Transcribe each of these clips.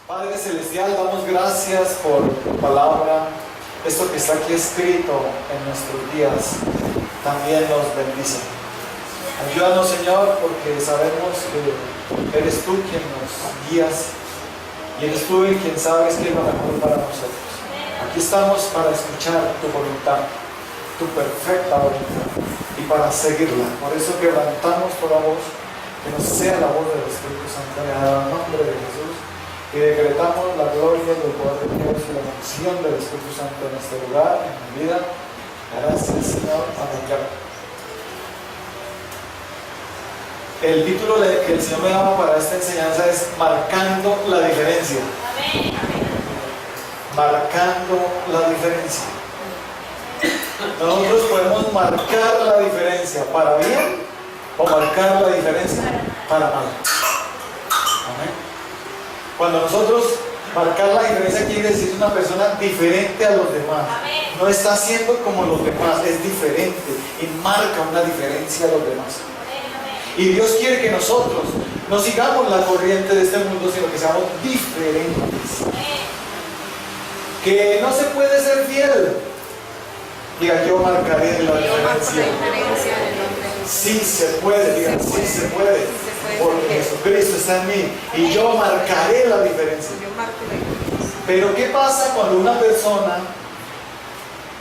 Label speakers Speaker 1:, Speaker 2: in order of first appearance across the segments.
Speaker 1: Padre Celestial, damos gracias por tu palabra. Esto que está aquí escrito en nuestros días también nos bendice. Ayúdanos, Señor, porque sabemos que eres tú quien nos guías y eres tú el quien sabes qué es lo mejor para nosotros. Aquí estamos para escuchar tu voluntad, tu perfecta voluntad, y para seguirla. Por eso quebrantamos toda voz, que no sea la voz del Espíritu Santo, en el nombre de Jesús, y decretamos la gloria y el poder de Dios y la unción del Espíritu Santo en este lugar, en mi vida. Gracias, Señor. Amén. El título que el Señor me daba para esta enseñanza es Marcando la diferencia. Amén. Marcando la diferencia. Nosotros podemos marcar la diferencia para bien o marcar la diferencia para mal. Amén. Cuando nosotros marcar la diferencia quiere decir una persona diferente a los demás. Amén. No está siendo como los demás, es diferente y marca una diferencia a los demás. Y Dios quiere que nosotros no sigamos la corriente de este mundo, sino que seamos diferentes. Que no se puede ser fiel. Diga, yo marcaré la diferencia. Sí se puede, diga, sí se puede. Porque Jesucristo está en mí y yo marcaré la diferencia. Pero ¿qué pasa cuando una persona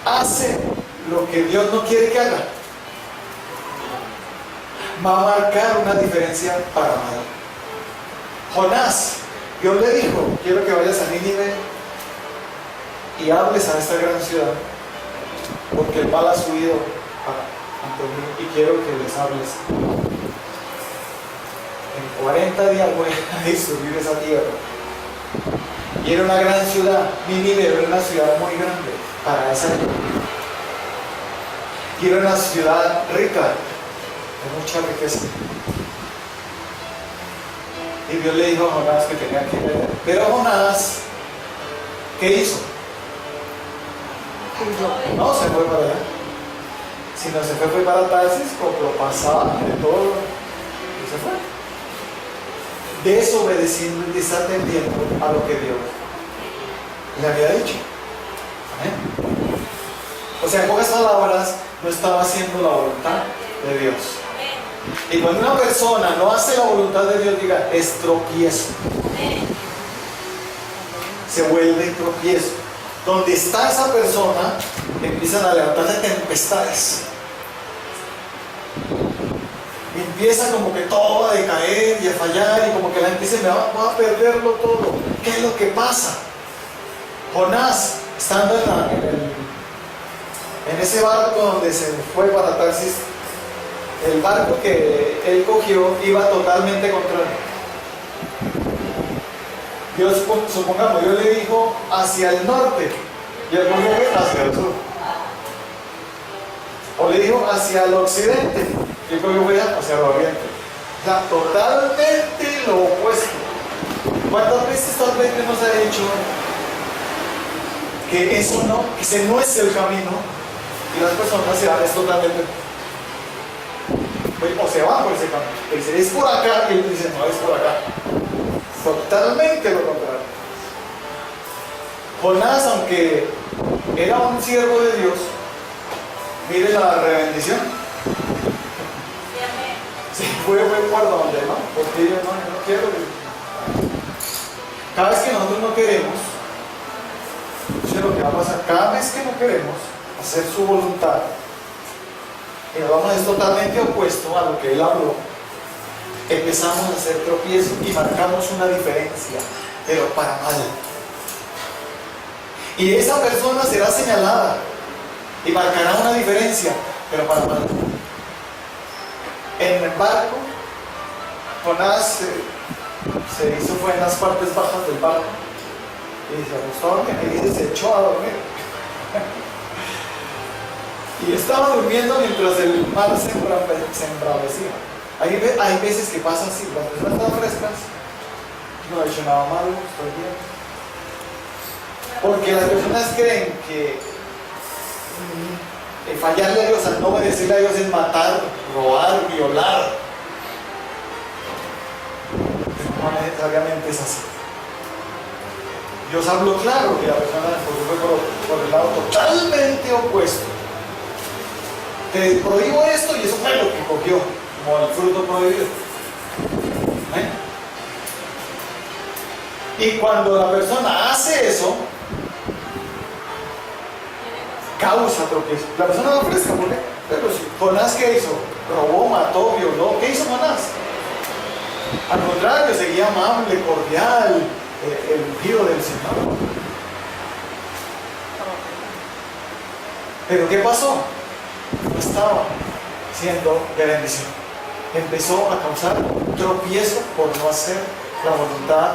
Speaker 1: hace lo que Dios no quiere que haga? Va a marcar una diferencia para mal. Jonás, Dios le dijo, quiero que vayas a Nínive y hables a esta gran ciudad, porque el mal ha subido ante mí y quiero que les hables. En 40 días voy a destruir esa tierra. Y era una gran ciudad. Nínive era una ciudad muy grande para esa época. Y era una ciudad rica, de mucha riqueza. Y Dios le dijo a Jonás que tenía que ir. Pero Jonás, ¿qué hizo? No se fue para allá. Si no se fue para Tarsis, compró pasaje de todo y se fue. Desobedeciendo y desatendiendo a lo que Dios le había dicho. ¿Amén? O sea, en pocas palabras, no estaba haciendo la voluntad de Dios. Y cuando una persona no hace la voluntad de Dios, diga, es tropiezo. Se vuelve tropiezo. Donde está esa persona, empiezan a levantarse tempestades. Y empieza como que todo a decaer y a fallar, y como que la gente dice, voy a perderlo todo. ¿Qué es lo que pasa? Jonás, estando en ese barco donde se fue para Tarsis, el barco que él cogió iba totalmente contrario. Dios, supongamos, Dios le dijo hacia el norte y él cogió hacia el sur. O le dijo hacia el occidente y él cogió hacia el oriente. O sea, totalmente lo opuesto. ¿Cuántas veces tal vez nos ha dicho que eso no, que ese no es el camino? Y las personas se van totalmente, o se van por ese camino. Le dice, es por acá, y él dice, no, es por acá. Totalmente lo contrario. Jonás, aunque era un siervo de Dios, mire la rebendición. Se fue por donde, ¿no? Porque yo no quiero. Cada vez que nosotros no queremos, eso es lo que va a pasar. Cada vez que no queremos hacer su voluntad, y nos vamos es totalmente opuesto a lo que él habló, empezamos a hacer tropiezos y marcamos una diferencia, pero para mal. Y esa persona será señalada y marcará una diferencia, pero para mal. En el barco, Jonás se hizo, fue en las partes bajas del barco y se acostó a dormir y se echó a dormir. Y estaba durmiendo mientras el mar se embravecía. Hay veces que pasa así, las personas están frescas, no he hecho nada malo, estoy bien. Porque las personas creen que fallarle a Dios, al no obedecerle a Dios, es matar, robar, violar. No necesariamente es así. Dios habló claro que la persona fue por el lado totalmente opuesto. Te prohíbo esto y eso fue lo que cogió, como el fruto prohibido. ¿Eh? Y cuando la persona hace eso, causa tropiezo. La persona va fresca, ¿por qué? Pero si Jonás, ¿qué hizo? Robó, mató, violó. ¿Qué hizo Jonás? Al contrario, seguía amable, cordial, el ungido del Señor. Pero ¿qué pasó? No estaba siendo de bendición. Empezó a causar tropiezo por no hacer la voluntad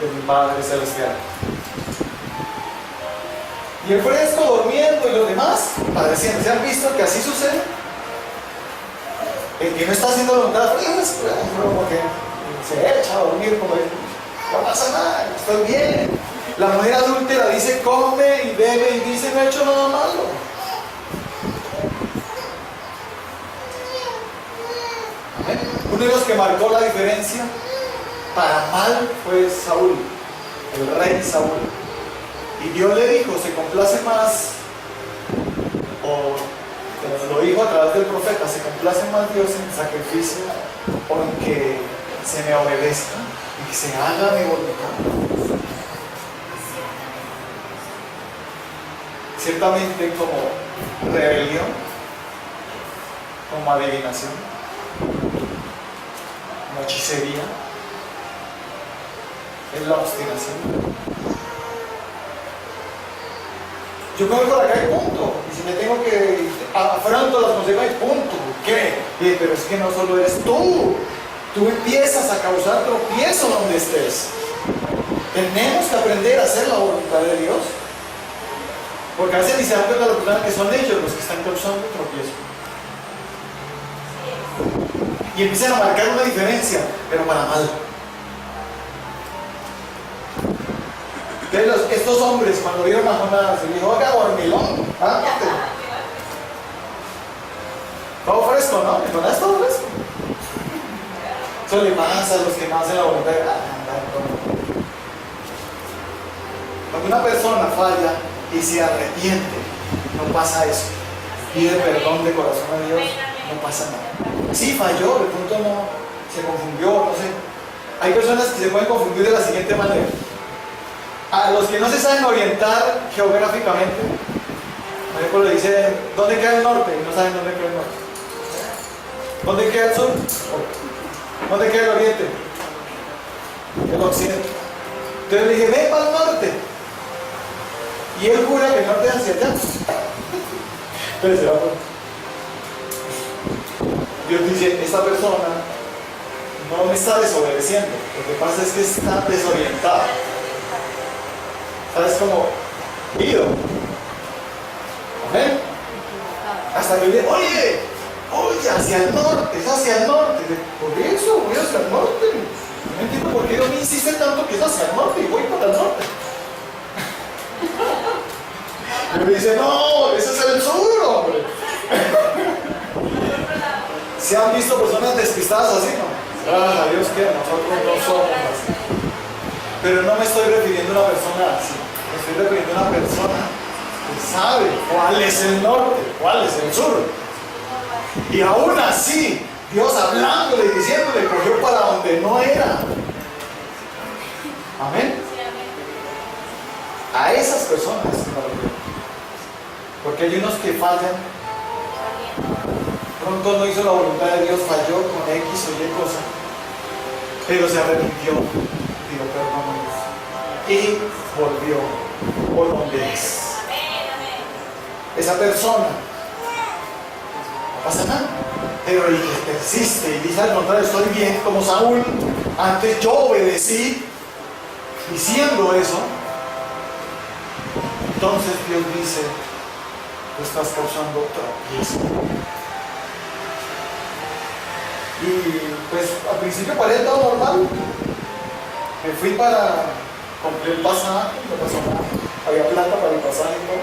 Speaker 1: de mi Padre Celestial. Y el fresco durmiendo y los demás padeciendo. ¿Se han visto que así sucede? El que no está haciendo la voluntad, como que se echa a dormir, como no pasa nada, estoy bien. La mujer adúltera dice come y bebe y dice no he hecho nada malo. ¿Amén? Uno de los que marcó la diferencia para mal fue Saúl, el rey Saúl. Y Dios le dijo, se complace más, o lo dijo a través del profeta, se complace más Dios en el sacrificio o en que se me obedezca y que se haga mi voluntad. Ciertamente como rebelión, como adivinación, como hechicería, es la obstinación. Yo cojo por acá y punto. Y si me tengo que afronto las consecuencias, punto. ¿Qué? Pero es que no solo eres tú. Tú empiezas a causar tropiezo donde estés. Tenemos que aprender a hacer la voluntad de Dios. Porque a veces ni se dan cuenta las personas que son ellos los que están causando tropiezo. Y empiezan a marcar una diferencia, pero para mal. Entonces estos hombres cuando vieron a Jonás se dijo, oiga, dormilón, ándate. Todo fresco, ¿no? Jonás es todo fresco. Eso le pasa a los que no hacen la voluntad de Cuando una persona falla y se arrepiente, no pasa eso. Pide perdón de corazón a Dios, no pasa nada. Sí falló, de pronto no, se confundió, no sé. Hay personas que se pueden confundir de la siguiente manera. A los que no se saben orientar geográficamente, por ejemplo, le dicen ¿dónde queda el norte? Y no saben dónde queda el norte. ¿Dónde queda el sur? ¿Dónde queda el oriente? El occidente. Entonces le dije, ven para el norte. Y él jura que el norte es hacia allá. Entonces se va por... Dios dice, esta persona no me está desobedeciendo. Lo que pasa es que está desorientada. ¿Sabes cómo? Ido. ¿Amén? Hasta que le dice, oye, hacia el norte, es hacia el norte. Por eso, voy hacia el norte. No entiendo por qué Dios me insiste tanto que es hacia el norte y voy para el norte. Y me dice, no, ese es el sur, hombre. ¿Se han visto personas despistadas así, no? Gracias a Dios que nosotros no somos así. Pero no me estoy refiriendo a una persona así. Me estoy refiriendo a una persona que sabe cuál es el norte, cuál es el sur. Y aún así, Dios hablándole y diciéndole, cogió para donde no era. Amén. A esas personas, porque hay unos que fallan. Pronto no hizo la voluntad de Dios, falló con X o Y cosa, pero se arrepintió, pidió perdón a Dios y volvió por donde es. Esa persona no pasa nada, pero el que persiste y dice al contrario, estoy bien como Saúl, antes yo obedecí diciendo eso, entonces Dios dice, tú estás causando tropiezo. Y pues al principio parecía todo normal. Me fui para comprar el pasaje, no pasó nada. Había plata para el pasaje, ¿no?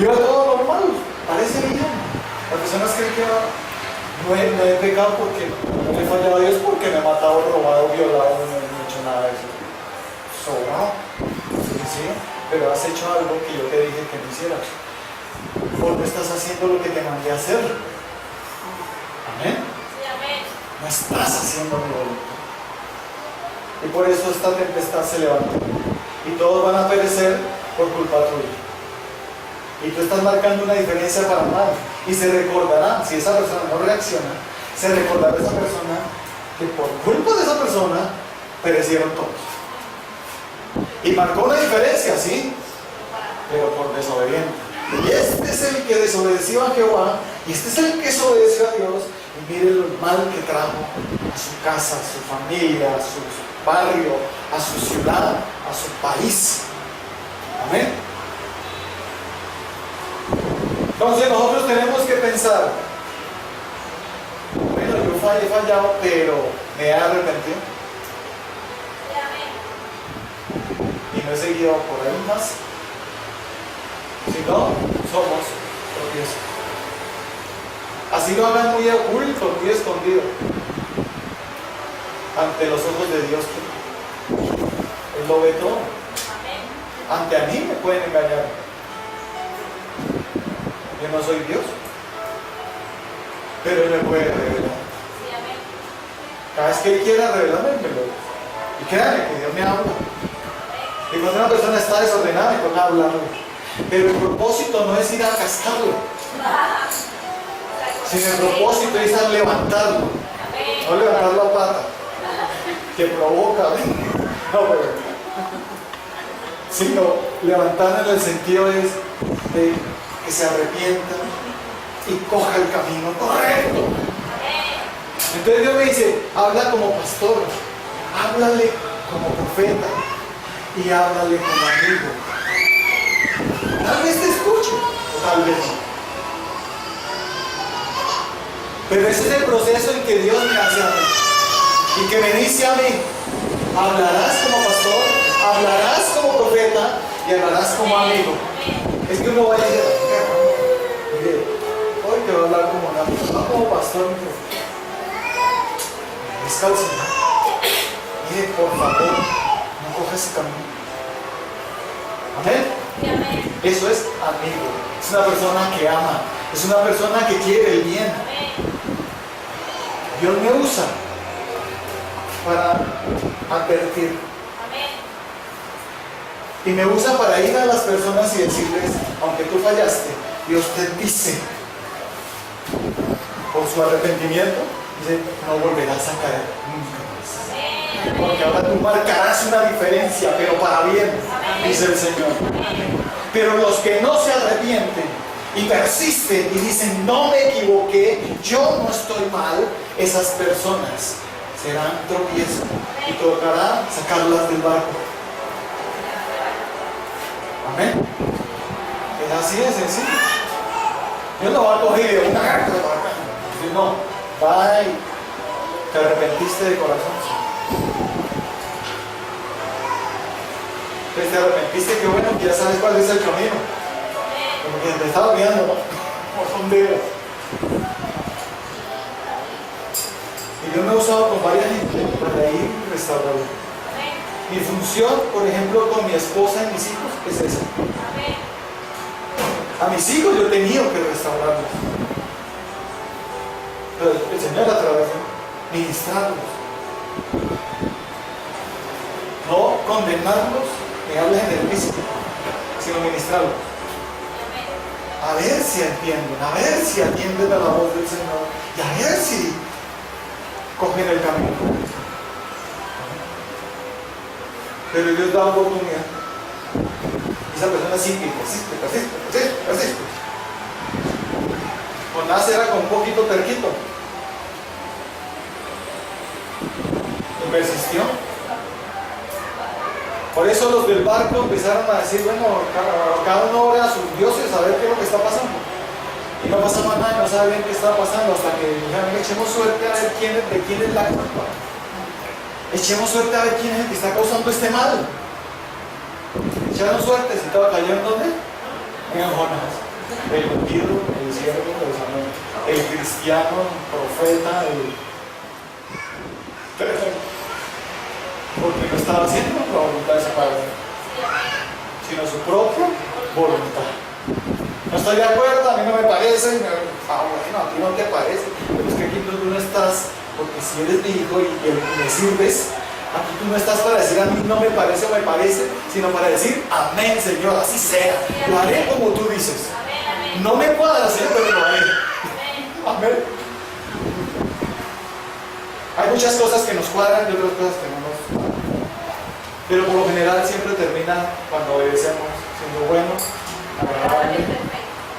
Speaker 1: Iba todo normal, parece bien. Las personas creen que no he pecado porque no le he fallado a Dios, porque me he matado, robado, violado, no he hecho nada de eso. sobrado. ¿Sí? Pero has hecho algo que yo te dije que no hicieras. Vos no estás haciendo lo que te mandé a hacer. Amén.
Speaker 2: Sí, amén.
Speaker 1: No estás haciendo mi voluntad. Y por eso esta tempestad se levanta. Y todos van a perecer por culpa tuya. Y tú estás marcando una diferencia para mal. Y se recordará, si esa persona no reacciona, se recordará a esa persona que por culpa de esa persona perecieron todos. Y marcó una diferencia, ¿sí? Pero por desobediente. Y este es el que desobedeció a Jehová, y este es el que desobedeció a Dios, y mire el mal que trajo a su casa, a su familia, a su barrio, a su ciudad, a su país. Amén. Entonces nosotros tenemos que pensar, bueno, yo he fallado, pero me he arrepentido.
Speaker 2: Sí, amén.
Speaker 1: Y no he seguido por ahí más. Si no, somos tropiezo. Así lo hagan muy oculto, muy escondido, ante los ojos de Dios. Él lo ve todo.
Speaker 2: Amén.
Speaker 1: Ante a mí me pueden engañar. Yo no soy Dios, pero Él me puede revelar.
Speaker 2: Sí, amén.
Speaker 1: Cada vez que Él quiera revelarme, me lo. Y créanme que Dios me habla. Y cuando una persona está desordenada, me toca hablarle. Pero el propósito no es ir a cascarlo, sino el propósito es a levantarlo.
Speaker 2: Amén.
Speaker 1: No levantar la pata, que provoca. No, pero. Sino levantar en el sentido es de que se arrepienta y coja el camino correcto. Entonces Dios me dice, habla como pastor, háblale como profeta y háblale como amigo. Tal vez te escuche, o tal vez no. Pero ese es el proceso en que Dios me hace a mí y que me dice a mí, hablarás como pastor, hablarás como profeta y hablarás como amigo. Es que uno va a decir, mire, hoy te voy a hablar como un amigo, no como pastor ni profeta. Descalce. Mire, por favor, no cojas ese camino. Amén.
Speaker 2: Sí, amén.
Speaker 1: Eso es amigo. Es una persona que ama. Es una persona que quiere el bien.
Speaker 2: Amén.
Speaker 1: Dios me usa para advertir.
Speaker 2: Amén.
Speaker 1: Y me usa para ir a las personas y decirles, aunque tú fallaste, Dios te dice, por su arrepentimiento, dice, no volverás a caer nunca más.
Speaker 2: Amén.
Speaker 1: Porque ahora tú marcarás una diferencia, pero para bien, dice el Señor. Pero los que no se arrepienten y persisten y dicen, no me equivoqué, yo no estoy mal, esas personas serán tropiezo y tocará sacarlas del barco. Amén. Es así de sencillo. Dios no va a coger de una carta de barca. No, va y te arrepentiste de corazón. Entonces te arrepentiste, qué bueno, que ya sabes cuál es el camino. Como que te estaba olvidando, ¿no? Por dónde era. Y Dios me ha usado con varias gente para ir restaurando. Mi función, por ejemplo, con mi esposa y mis hijos es esa. A mis hijos yo he tenido que restaurarlos. Pero el Señor a través de ministrarlos. No condenarlos ni hablar en el físico, sino ministrarlos. A ver si entienden, a ver si atienden a la voz del Señor y a ver si cogen el camino. Pero Dios da oportunidad. Esa persona sigue, persiste. Jonás era con un poquito terquito. Y persistió. Por eso los del barco empezaron a decir, bueno, cada uno ora a sus dioses a ver qué es lo que está pasando. Y no pasaba nada y no sabían qué estaba pasando hasta que dijeron, echemos suerte a ver de quién es la culpa. Echemos suerte a ver quién es el que está causando este mal. Echaron suerte, si estaba cayendo en dónde? En Jonás. El ungido, el siervo del Señor, el cristiano, el profeta, porque no estaba haciendo la voluntad de su Padre,
Speaker 2: Sí, amén.
Speaker 1: sino su propia voluntad. No estoy de acuerdo, a mí no me parece, bueno, a ti no te parece, pero es que aquí tú no estás, porque si eres mi hijo y me sirves, aquí tú no estás para decir a mí no me parece o me parece, sino para decir amén, Señor, así sea, lo haré como tú dices.
Speaker 2: Amén, amén.
Speaker 1: No me cuadra, Señor, pero lo haré.
Speaker 2: Amén.
Speaker 1: Amén. Hay muchas cosas que nos cuadran y otras cosas que no nos cuadran. Pero por lo general siempre termina cuando obedecemos siendo buenos, agradables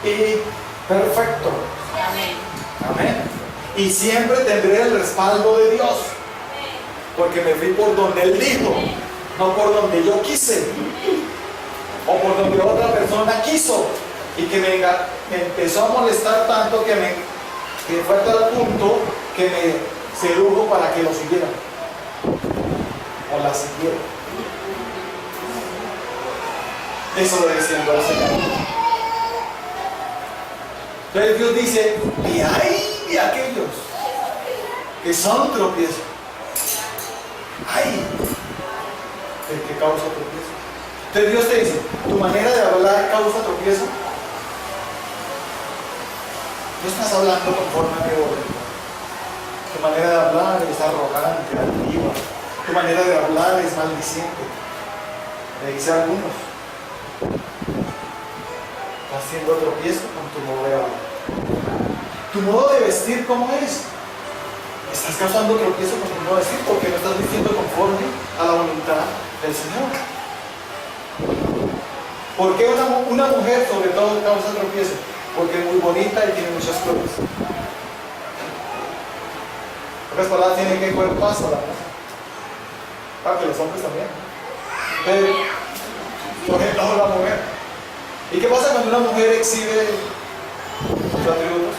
Speaker 1: y perfecto.
Speaker 2: Amén.
Speaker 1: Amén. Y siempre tendré el respaldo de Dios,
Speaker 2: Amén.
Speaker 1: porque me fui por donde Él dijo, no por donde yo quise, o por donde otra persona quiso, y que me empezó a molestar tanto que fue hasta el punto que me sedujo para que lo siguiera, o la siguiera, desobedeciendo al Señor. Entonces Dios dice, y hay de aquellos que son tropiezos. Ay, el que causa tropiezo. Entonces Dios te dice, tu manera de hablar causa tropiezo. No estás hablando conforme a mi voluntad. Tu manera de hablar es arrogante, altiva. Tu manera de hablar es maldiciente. Le dice a algunos, estás haciendo tropiezo con tu modo de hablar. Tu modo de vestir, ¿cómo es? Estás causando tropiezo con tu modo de vestir porque no estás vistiendo conforme a la voluntad del Señor. ¿Por qué una mujer sobre todo causa tropiezo? Porque es muy bonita y tiene muchas flores. Pocas palabras, tiene que cuerpazo la mujer. Para que los hombres también. Pero, sobre todo la mujer. ¿Y qué pasa cuando una mujer exhibe sus atributos?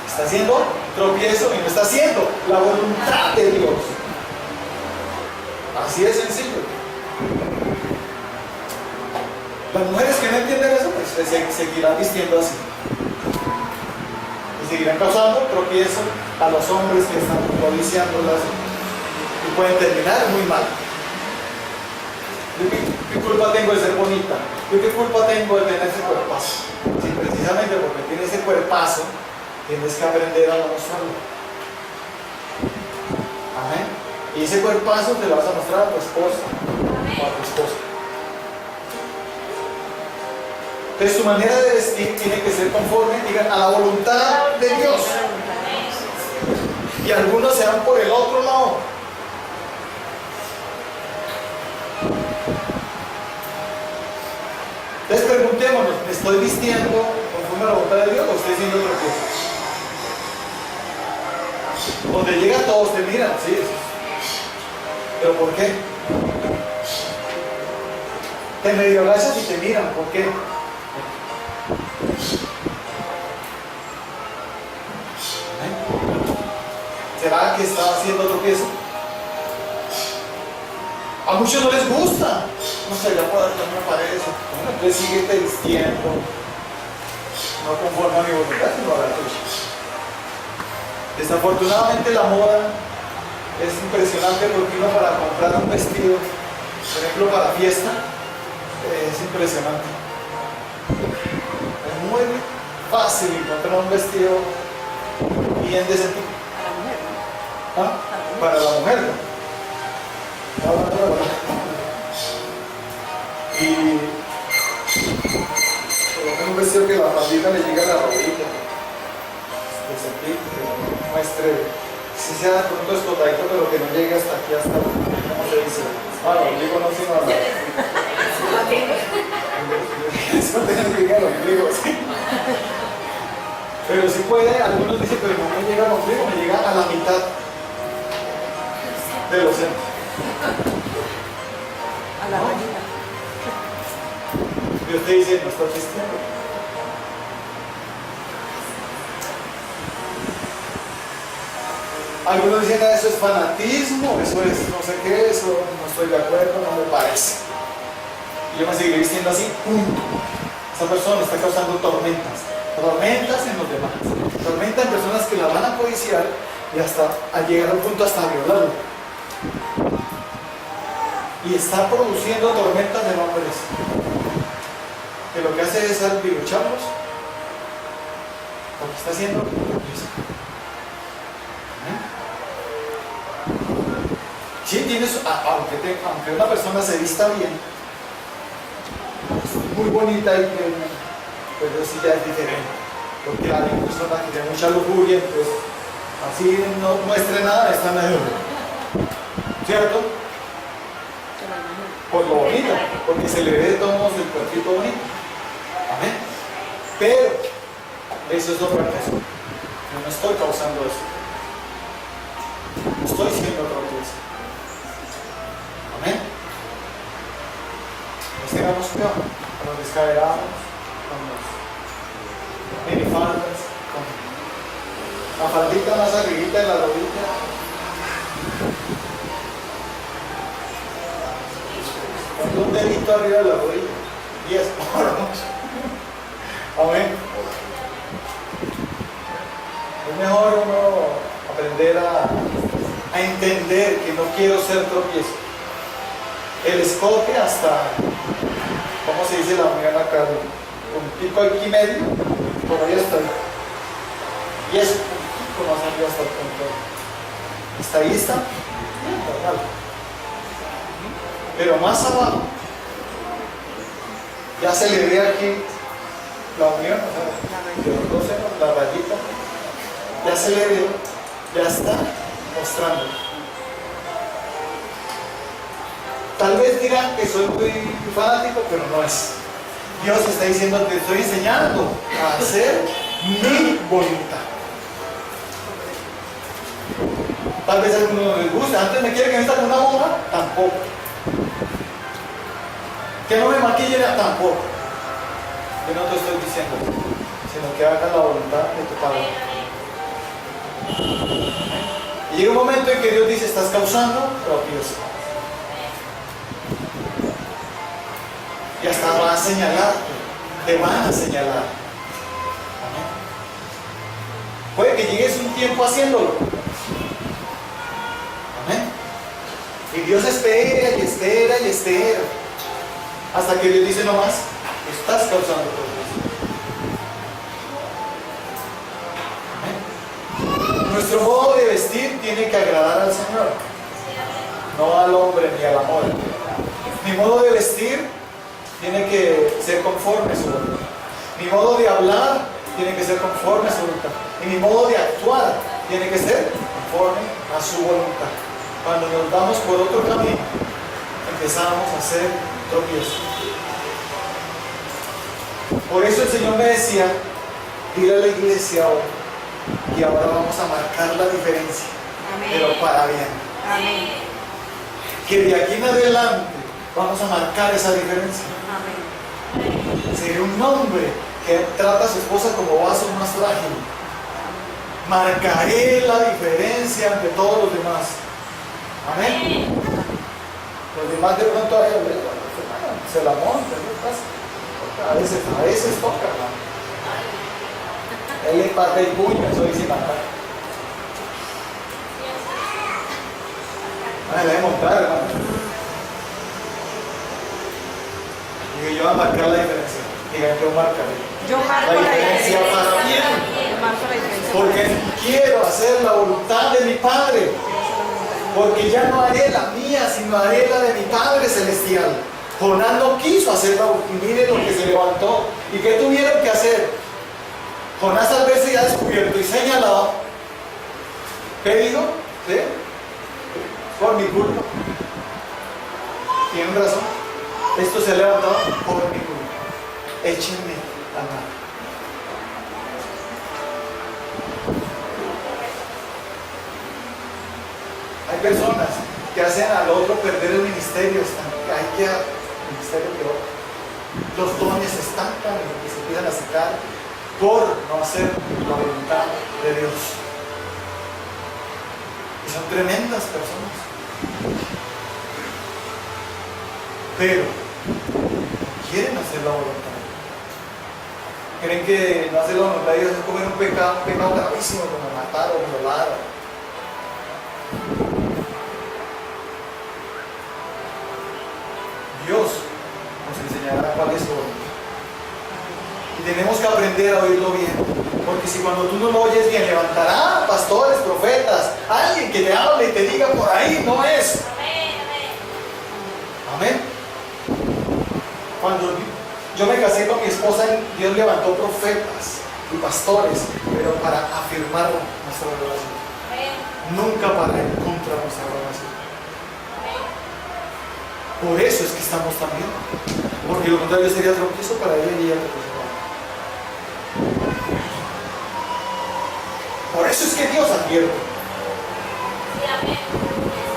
Speaker 1: Está haciendo tropiezo y no está haciendo la voluntad de Dios. Así de sencillo. Las mujeres que no entienden eso, pues seguirán vistiendo así. Y seguirán causando tropiezo a los hombres que están codiciándolas y pueden terminar muy mal. ¿Yo qué culpa tengo de ser bonita? ¿Yo qué culpa tengo de tener ese cuerpazo? Sí, precisamente porque tiene ese cuerpazo, tienes que aprender a no mostrarlo. Amén. Y ese cuerpazo te lo vas a mostrar a tu esposa o a tu esposo. Entonces tu manera de vestir tiene que ser conforme, digan, a la voluntad de Dios. Y algunos se van por el otro lado. Entonces preguntémonos, ¿me estoy vistiendo conforme a la voluntad de Dios o estoy haciendo otra cosa? Donde llega todos te miran, sí. ¿Pero por qué? Te medio agachas y te miran, ¿por qué? ¿Será que está haciendo tropiezo? A muchos no les gusta. No sé, ya por acá me parece. Bueno, entonces síguete vistiendo. No conforme a mi voluntad, sino a la tuya. Desafortunadamente la moda es impresionante porque uno para comprar un vestido, por ejemplo para fiesta, es impresionante. Es muy fácil encontrar un vestido bien decente. ¿Ah? Para la mujer. Y por lo menos un vestido que la faldita le llegue a la rodilla, que muestre, si sea de pronto escotadito, pero que no llegue hasta aquí, hasta, ¿cómo se dice? Ah, el ombligo no, sino a la... Eso tiene que llegar al ombligo, sí. Pero si puede, algunos dicen, pero no me llega al ombligo, me llega a la mitad de los senos.
Speaker 3: A la rayita.
Speaker 1: Dios te dice, no estás vistiendo. Algunos dicen, eso es fanatismo, eso es no sé qué, eso no estoy de acuerdo, no me parece. Y yo me seguiré vistiendo así, punto. Esa persona está causando tormentas en los demás. Tormenta en personas que la van a codiciar y hasta a llegar a un punto hasta violarlo. y está produciendo tormentas de nombres, que lo que hace es albirucharlos, lo que está haciendo sí, tienes, aunque una persona se vista bien, muy bonita y bien, pero sí ya es diferente, porque hay personas que tienen mucha lujuria, entonces así no muestre nada, está medio, ¿cierto? Por lo bonito, porque se le ve de todos modos el cuerpito bonito, amén. Pero eso es otra cosa, yo no estoy causando eso, no estoy siendo otra cosa. Amén. Nos tengamos cuidado con los descabelados, con los minifaldas, con la faldita más arribita de la rodilla. Con un dedito arriba de la rodilla. 10 por mucho. Amén. Es mejor uno aprender a entender que no quiero ser tropiezo. El escote hasta, ¿cómo se dice la unión acá? Un pico aquí medio, por ahí está. Y es un poquito más arriba hasta el control. Hasta ahí está, normal. Pero más abajo, ya se le ve aquí la unión, o sea, de los dos senos, la rayita, ya se le ve, ya está mostrando. Tal vez dirán que soy muy fanático, pero no es. Dios está diciendo, te estoy enseñando a hacer mi voluntad. Tal vez a algunos no les gusta. Antes me quiere que me meta con una bomba, tampoco. Que no me maquille, tampoco. Yo no te estoy diciendo, sino que hagas la voluntad de tu Padre. Y llega un momento en que Dios dice, estás causando tropiezo. Y hasta va a señalar, te van a señalar. Amén. Puede que llegues un tiempo haciéndolo. Amén. Y Dios espera y espera y espera. Hasta que Dios dice no más, estás causando tropiezo. Amén. Nuestro modo de vestir tiene que agradar al Señor, no al hombre ni a la moda. Mi modo de vestir tiene que ser conforme a su voluntad. Mi modo de hablar tiene que ser conforme a su voluntad. Y mi modo de actuar tiene que ser conforme a su voluntad. Cuando nos vamos por otro camino, empezamos a hacer tropiezo. Por eso el Señor me decía, ir a la iglesia hoy, y ahora vamos a marcar la diferencia. Amén. Pero para bien.
Speaker 2: Amén.
Speaker 1: Que de aquí en adelante vamos a marcar esa diferencia.
Speaker 2: Amén.
Speaker 1: Sería un hombre que trata a su esposa como vaso más frágil. Marcaré la diferencia entre todos los demás. Amén. Los demás de pronto se la montan, a veces toca, hermano. Él le parte el puño, eso dice matar. Le voy a mostrar, hermano. Digo, yo voy a marcar la diferencia. Diga, yo marcaré.
Speaker 2: Yo marco
Speaker 1: la diferencia para bien.
Speaker 2: Marco la diferencia.
Speaker 1: Porque quiero hacer la voluntad de mi Padre. Porque ya no haré la mía, sino haré la de mi Padre Celestial. Jonás no quiso hacer la voluntad. Y mire lo que se levantó. ¿Y qué tuvieron que hacer? Jonás al verse ya descubierto y señalado. ¿Qué dijo? ¿Sí? Por mi culpa. Tienen razón. Esto se ha levantado por mi culpa. Échenme a mar. Hay personas que hacen al otro perder el ministerio. Hay que el ministerio peor. Los dones se estancan y se empiezan a sacar por no hacer la voluntad de Dios. Y son tremendas personas. Pero quieren hacer la voluntad. Creen que no hacer la voluntad de Dios es comer un pecado gravísimo como matar o violar. enseñará cuál es su voluntad. Y tenemos que aprender a oírlo bien. Porque si cuando tú no lo oyes bien, levantará pastores, profetas, alguien que te hable y te diga por ahí, no es. Amén. Cuando yo me casé con mi esposa, Dios levantó profetas y pastores, pero para afirmar nuestra relación. Nunca para ir contra nuestra relación. Por eso es que estamos tan bien. Porque lo contrario sería tropiezo para ella y ella tropiezo para mí. Por eso es que Dios advierte.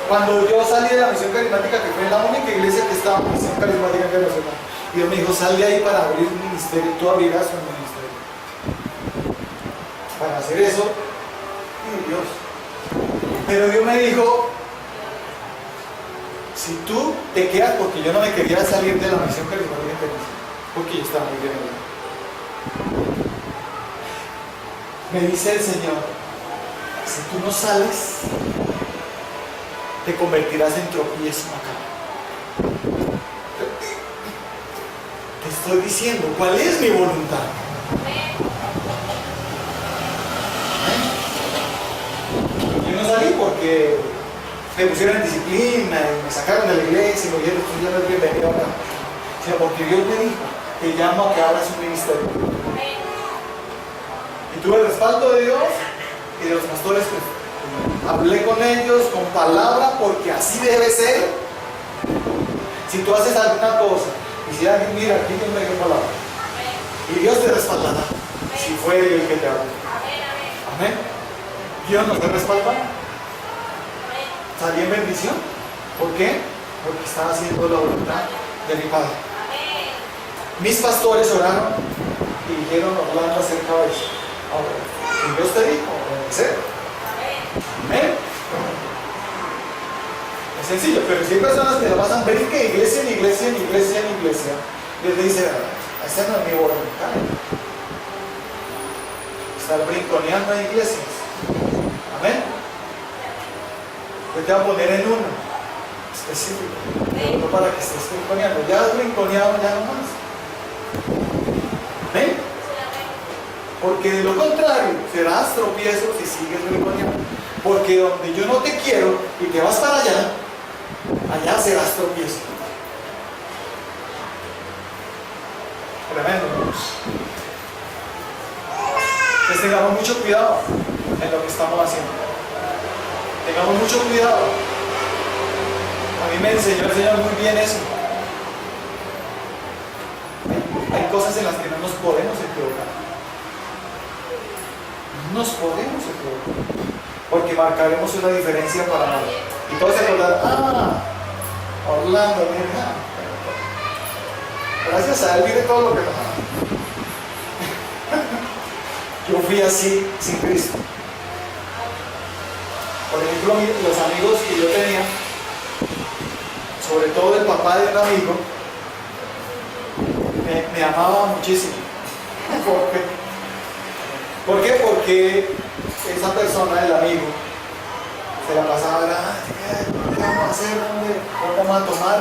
Speaker 1: Cuando yo salí de la misión carismática, que fue en la única iglesia que estaba en misión carismática internacional, Dios me dijo, sal de ahí para abrir un ministerio, tú abrirás un ministerio. Para hacer eso, y Dios. Pero Dios me dijo, si tú te quedas, porque yo no me quería salir de la misión carismática internacional, porque yo estaba muy bien allá. Me dice el Señor, si tú no sales, te convertirás en tropiezo acá. Te estoy diciendo cuál es mi voluntad. Yo no salí porque me pusieron en disciplina y me sacaron de la iglesia y me dijeron, tú ya no eres bienvenido acá. Sino porque Dios me dijo, te llamo a que abras un ministerio. Y tuve el respaldo de Dios y de los pastores, pues, hablé con ellos con palabra, porque así debe ser. Si tú haces alguna cosa y si alguien mira, aquí Dios me dio palabra, y Dios te respaldará si fue Él el que te habló. Amén. Dios nos respalda. Salí en bendición. ¿Por qué? Porque estaba haciendo la voluntad de mi Padre. Mis pastores oraron y dijeron, Orlando, hacer cabeza. Ahora, y Dios te dijo, obedecer. Amén. Es sencillo, pero si hay personas que la pasan brinque de iglesia en iglesia, en iglesia, en iglesia, Dios le dice, esa no es mi voluntad. Estar brinconeando en iglesias. Amén. Yo te voy a poner en uno específico, pero no para que estés brinconeando. Ya has brinconeado, ya no más. Amén. Porque de lo contrario, serás tropiezo si sigues brinconeando. Porque donde yo no te quiero y te vas para allá, allá serás tropiezo. Tremendo, hermanos. Entonces tengamos mucho cuidado en lo que estamos haciendo. Tengamos mucho cuidado. A mí me enseñó el Señor muy bien eso. Hay cosas en las que no nos podemos equivocar. No nos podemos equivocar. Porque marcaremos una diferencia para nada. Y todos se acordarán, Orlando, mira. Gracias a él, mire todo lo que nos. Yo fui así sin Cristo. Por ejemplo, los amigos que yo tenía, sobre todo el papá de un amigo, me amaba muchísimo. ¿Por qué? Porque esa persona, el amigo, se la pasaba, ¿qué vamos a hacer? ¿Dónde vamos a tomar?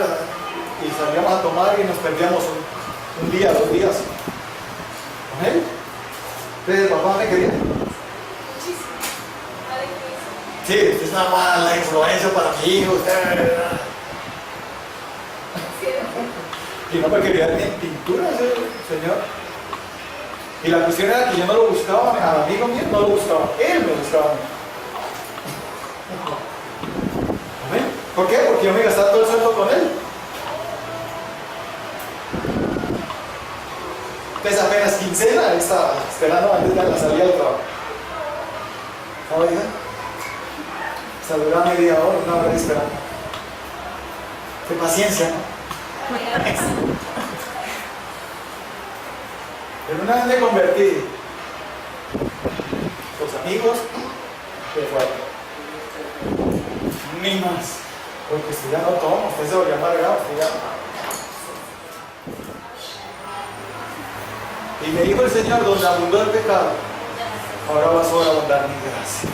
Speaker 1: Y salíamos a tomar y nos perdíamos un día, 2 días. ¿Con él? Entonces el papá me quería. Sí, usted es una mala influencia para mi hijo. Y no me quería ni en pintura, señor. Y la cuestión era que yo no lo buscaba, al amigo mío no lo buscaba, él me buscaba a mí. ¿Amén? ¿Por qué? Porque yo me gastaba todo el sueldo con él. Entonces apenas quincena, estaba esperando antes de la salida del trabajo. ¿Estaba bien? Hasta duraba media hora, 1 hora esperando. De paciencia, ¿no? Pero una vez me convertí, los amigos de fuera, ni más, porque usted ya no toma, usted se volvió amargado, usted ya no. Y me dijo el Señor, donde abundó el pecado, ahora va a sobreabundar mi gracia.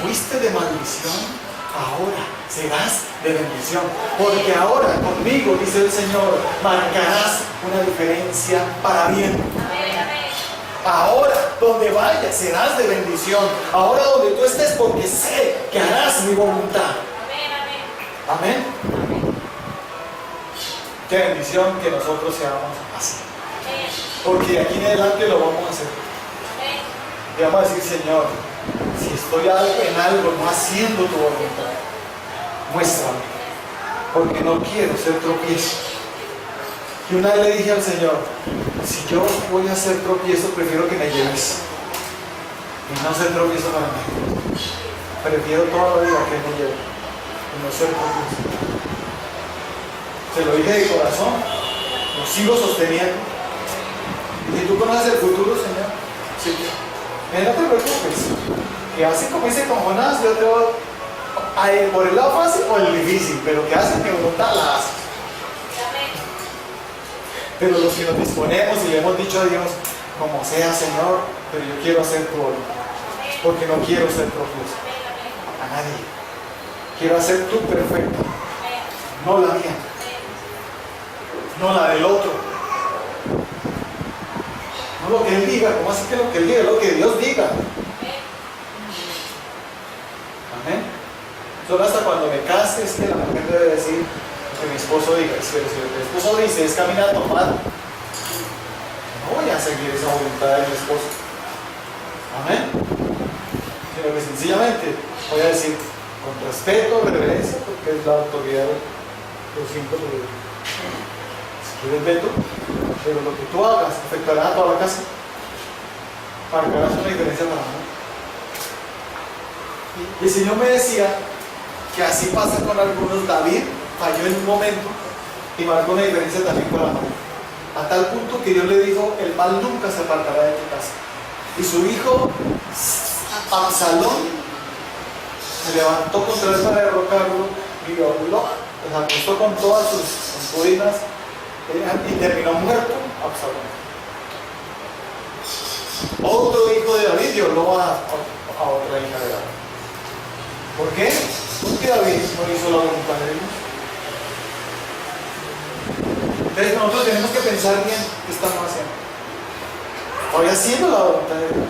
Speaker 1: Fuiste de maldición, ahora serás de bendición. Porque ahora conmigo, dice el Señor, marcarás una diferencia para bien. Ahora, donde vayas, serás de bendición. Ahora, donde tú estés, porque sé que harás mi voluntad. Amén. Qué bendición que nosotros seamos así. Porque de aquí en adelante lo vamos a hacer. Y vamos a decir, Señor, si estoy en algo no haciendo tu voluntad, muéstrame. Porque no quiero ser tropiezo. Y una vez le dije al Señor, si yo voy a ser tropiezo, prefiero que me lleves. Y no ser tropiezo para mí. Prefiero toda la vida que me lleve. Y no ser tropiezo. Se lo dije de corazón. Lo sigo sosteniendo. Y tú conoces el futuro, Señor. Sí. No te preocupes. Que así como dice con Jonás, yo te voy por el lado fácil o el difícil, pero que haces mi voluntad, la haces. Pero los que nos disponemos y le hemos dicho a Dios, como sea, Señor, pero yo quiero hacer tu voluntad, porque no quiero ser tropiezo a nadie. Quiero hacer tu perfecta, no la mía, no la del otro, no lo que Él diga, como así que lo que Él diga, lo que Dios diga. Amén. Solo hasta cuando me case es que la mujer debe decir que mi esposo diga. Si el esposo dice es caminar normal, no voy a seguir esa voluntad de mi esposo. Amén. Sino que sencillamente voy a decir con respeto, reverencia, porque es la autoridad de los hijos de Dios. Si quieres veto, pero lo que tú hagas afectará a toda la casa. Marcarás una diferencia para mí. Y el Señor me decía que así pasa con algunos. David falló en un momento y marcó una diferencia también con la mujer. A tal punto que Dios le dijo, el mal nunca se apartará de tu casa. Y su hijo Absalón se levantó contra él para derrocarlo, violó, los acostó con todas sus concubinas y terminó muerto Absalón. Otro hijo de David violó a otra hija de David. ¿Por qué? Porque David no hizo la voluntad de Dios. Entonces nosotros tenemos que pensar bien qué estamos haciendo. Estoy haciendo la voluntad de Dios.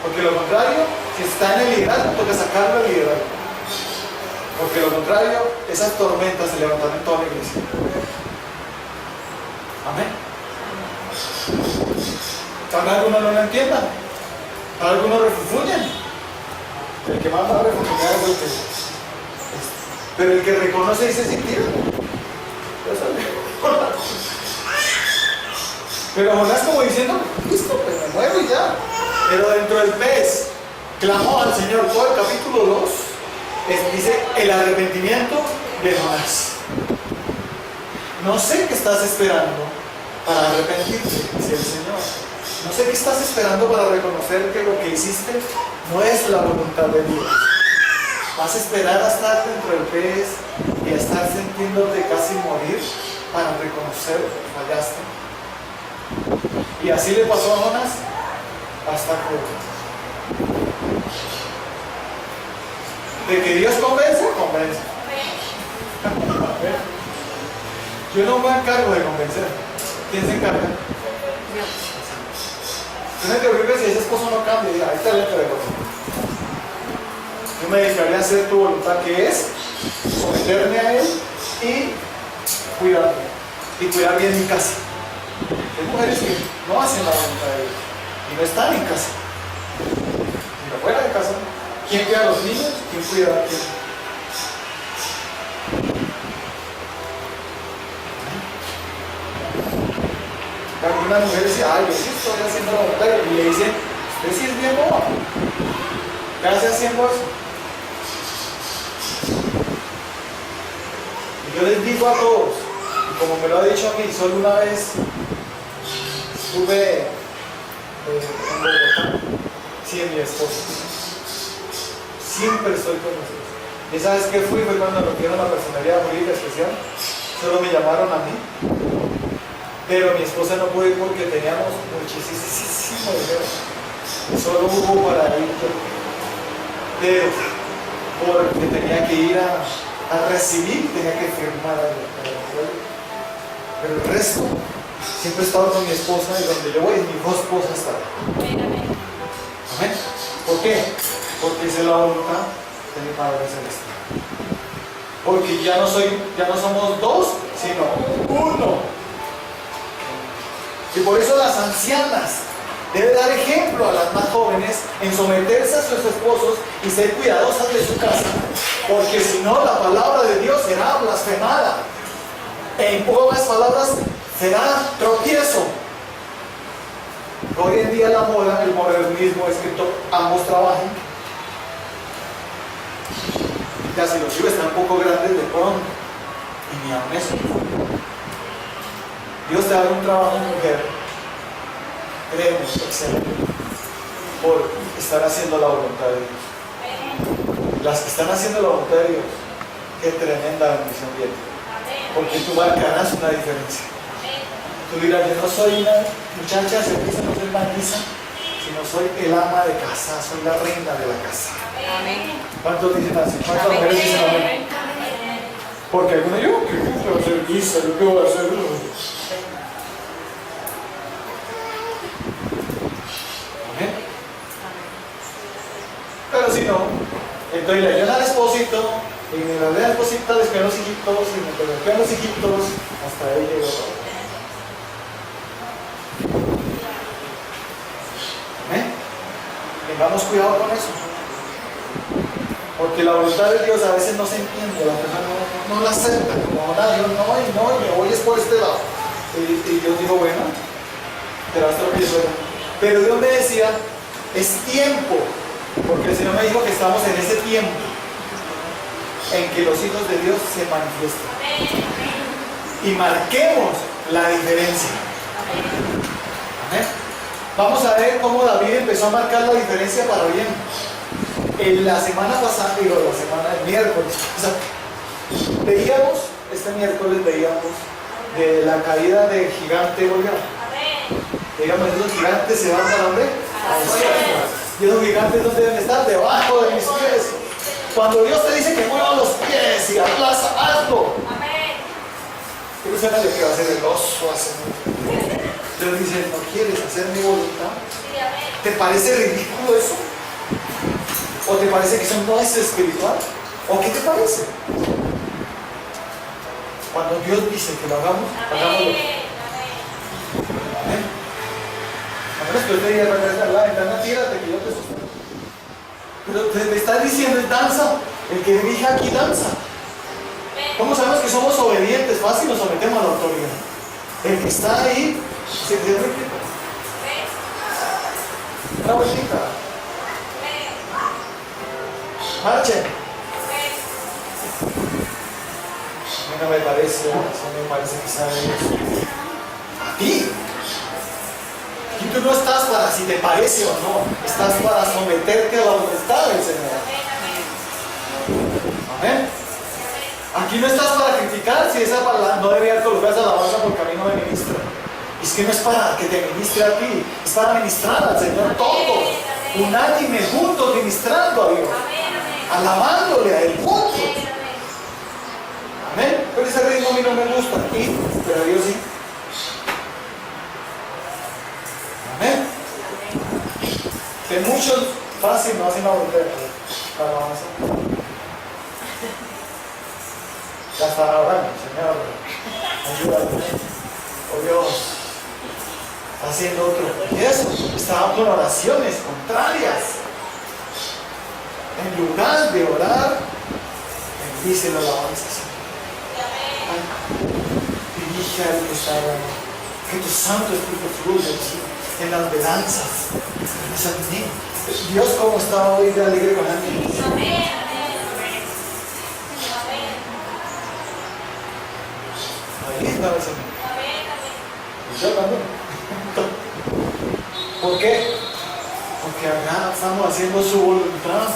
Speaker 1: Porque lo contrario, si está en el liderazgo, toca sacarlo del liderazgo. Porque lo contrario, esas tormentas se levantan en toda la iglesia. Amén. Tal vez algunos no lo entiendan. Tal vez algunos refugian. El que más va a refugiar es el que. Pero el que reconoce y dice sí, tira. Pero Jonás como diciendo, listo, pues me muero y ya. Pero dentro del pez, clamó al Señor. Todo el capítulo 2 dice el arrepentimiento de Jonás. No sé qué estás esperando para arrepentirte, dice el Señor. No sé qué estás esperando para reconocer que lo que hiciste no es la voluntad de Dios. Vas a esperar a estar dentro del pez y a estar sintiéndote casi morir para reconocer que fallaste. Y así le pasó a Jonás hasta que de que Dios convence, convence. Yo no me encargo de convencer. ¿Quién se encarga? Yo me preocupo si ese esposo no cambia, diga, ahí está el de cosas. Yo me dedicaría a hacer tu voluntad, que es someterme a Él y cuidarme. Y cuidar bien mi casa. Hay mujeres que no hacen la voluntad de Dios y no están en casa. Pero fuera de casa, ¿quién cuida a los niños? ¿Quién cuida a quién? Algunas mujeres dicen, ay, yo sí estoy haciendo la voluntad, y le dicen, usted sí es bien boba. ¿Qué hace haciendo eso? Y yo les digo a todos, y como me lo ha dicho a mí, solo una vez estuve en Bogotá, sí, mi esposo. Siempre estoy con ustedes. ¿Y sabes qué fui? Fue cuando nos dieron la personalidad jurídica especial. Solo me llamaron a mí. Pero mi esposa no pudo ir porque teníamos muchísimo dinero. Solo hubo para ir. Pero porque tenía que ir a recibir, tenía que firmar pero el resto, siempre he estado con mi esposa y donde yo voy, mi esposa está. Amén. ¿Por qué? Porque esa es la voluntad de mi Padre Celestial. Porque ya no somos dos, sino uno. Y por eso las ancianas deben dar ejemplo a las más jóvenes en someterse a sus esposos y ser cuidadosas de su casa, porque si no la palabra de Dios será blasfemada. En pocas palabras, será tropiezo. Hoy en día la moda, el modernismo es que ambos trabajen. Ya si los hijos están un poco grandes de pronto, y ni aun eso. Dios te da un trabajo, mujer, créeme, excelente, por estar haciendo la voluntad de Dios. Las que están haciendo la voluntad de Dios, qué tremenda bendición viene. Porque tú marcarás una diferencia. Tú dirás, yo no soy una muchacha servicio, no soy Vanessa, sino soy el ama de casa, soy la reina de la casa.
Speaker 2: Amén.
Speaker 1: ¿Cuántos dicen así? ¿Cuántas mujeres dicen amén? Porque algunos, yo, ¿qué voy a hacer misa? ¿Yo qué voy a hacer? Amén. Pero si no, entonces le ayudan al esposito, y me la al esposito, les pegan los hijitos, y me pegan los hijitos, hasta ahí llegó todo. Amén. Tengamos cuidado con eso. Porque la voluntad de Dios a veces no se entiende, la persona no la acepta, como nada, Dios no, y me voy es por este lado. Y Dios dijo, bueno, te vas a tropiezo. Pero Dios me decía, es tiempo, porque el Señor me dijo que estamos en ese tiempo en que los hijos de Dios se manifiestan. Y marquemos la diferencia. Amén. Vamos a ver cómo David empezó a marcar la diferencia para bien. En la semana pasada, el miércoles, o sea, este miércoles veíamos de la caída del gigante Goliat. Digamos, esos gigantes se van para dónde? Y esos gigantes, ¿dónde deben estar? Debajo de mis pies. Cuando Dios te dice que mueva los pies y aplaza, hazlo. ¿Qué persona le va a hacer el oso? Dios dice, ¿no quieres hacer mi voluntad? ¿Te parece ridículo eso? ¿O te parece que eso no es espiritual? ¿O qué te parece? Cuando Dios dice que lo hagamos, hagámoslo. Amén. A menos que usted diga, la ventana, tírate que yo te sostengo. Pero te está diciendo, es danza. El que dirige aquí danza. ¿Cómo sabemos que somos obedientes? Fácil, nos sometemos a la autoridad. El que está ahí, se repite. Una vueltita. Marchen. A mí no me parece, que sabe eso. A ti. Aquí tú no estás para si te parece o no, estás para someterte a la voluntad del Señor. Amén. Aquí no estás para criticar si esa palabra no debería colocarse alabanza porque a mí no me ministra. Es que no es para que te ministre a ti, es para ministrar al Señor todos, unánime, juntos, ministrando a Dios, alabándole a Él juntos. Amén. Pero ese ritmo a mí no me gusta, pero a Dios sí. Amén. Que muchos fácil no hacen la voluntad de alabanza. Ya están orando, Señor, ayúdame. Oh Dios, está haciendo otro. Y eso, estaban con oraciones contrarias. En lugar de orar, bendice la alabanza. Dirige al que está orando. Que tu Santo Espíritu fluya en las vedanzas. Dios, como está hoy de alegre con ánimos.
Speaker 2: Amén.
Speaker 1: Ahí está el Señor. ¿Y yo hablando? ¿Por qué? Porque acá estamos haciendo su voluntad.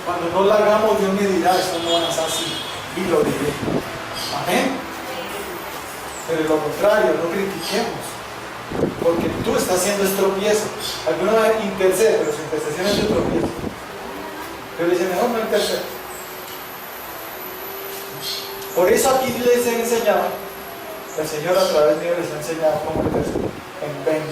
Speaker 1: Cuando no la hagamos, Dios me dirá, esto no van a hacer así. Y lo diré. Amén. Pero lo contrario, no critiquemos. Porque tú estás haciendo tropiezo. Alguna vez intercede, pero su intercesión es de tropiezo. Pero dice, mejor no intercedo. Por eso aquí les he enseñado, el Señor a través mío les ha enseñado cómo interceder en 20.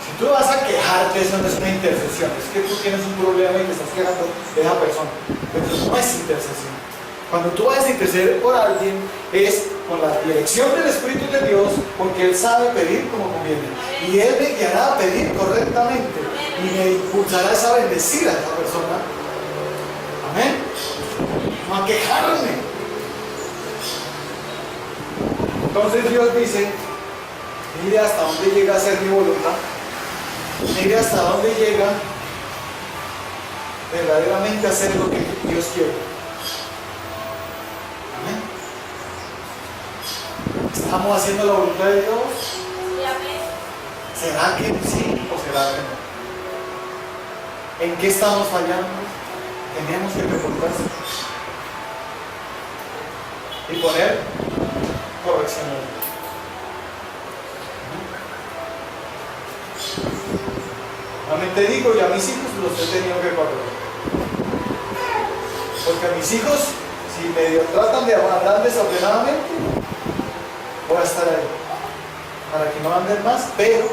Speaker 1: Si tú vas a quejarte, eso no es una intercesión, es que tú tienes un problema y te estás quejando de esa persona, pero eso no es intercesión. Cuando tú vas a interceder por alguien, es con la dirección del Espíritu de Dios, porque Él sabe pedir como conviene. Y Él me guiará a pedir correctamente y me impulsará a bendecir a esa persona. Amén. No a quejarme. Entonces Dios dice, mire hasta dónde llega a ser mi voluntad. Mire hasta dónde llega verdaderamente a hacer lo que Dios quiere. Amén. ¿Estamos haciendo la voluntad de Dios? ¿Será que sí o será que no? ¿En qué estamos fallando? Tenemos que reportarse y poner corrección. Realmente digo, y a mis hijos los he tenido que corregir. Porque a mis hijos, si medio tratan de andar desordenadamente, voy a estar ahí. Para que no anden más, pero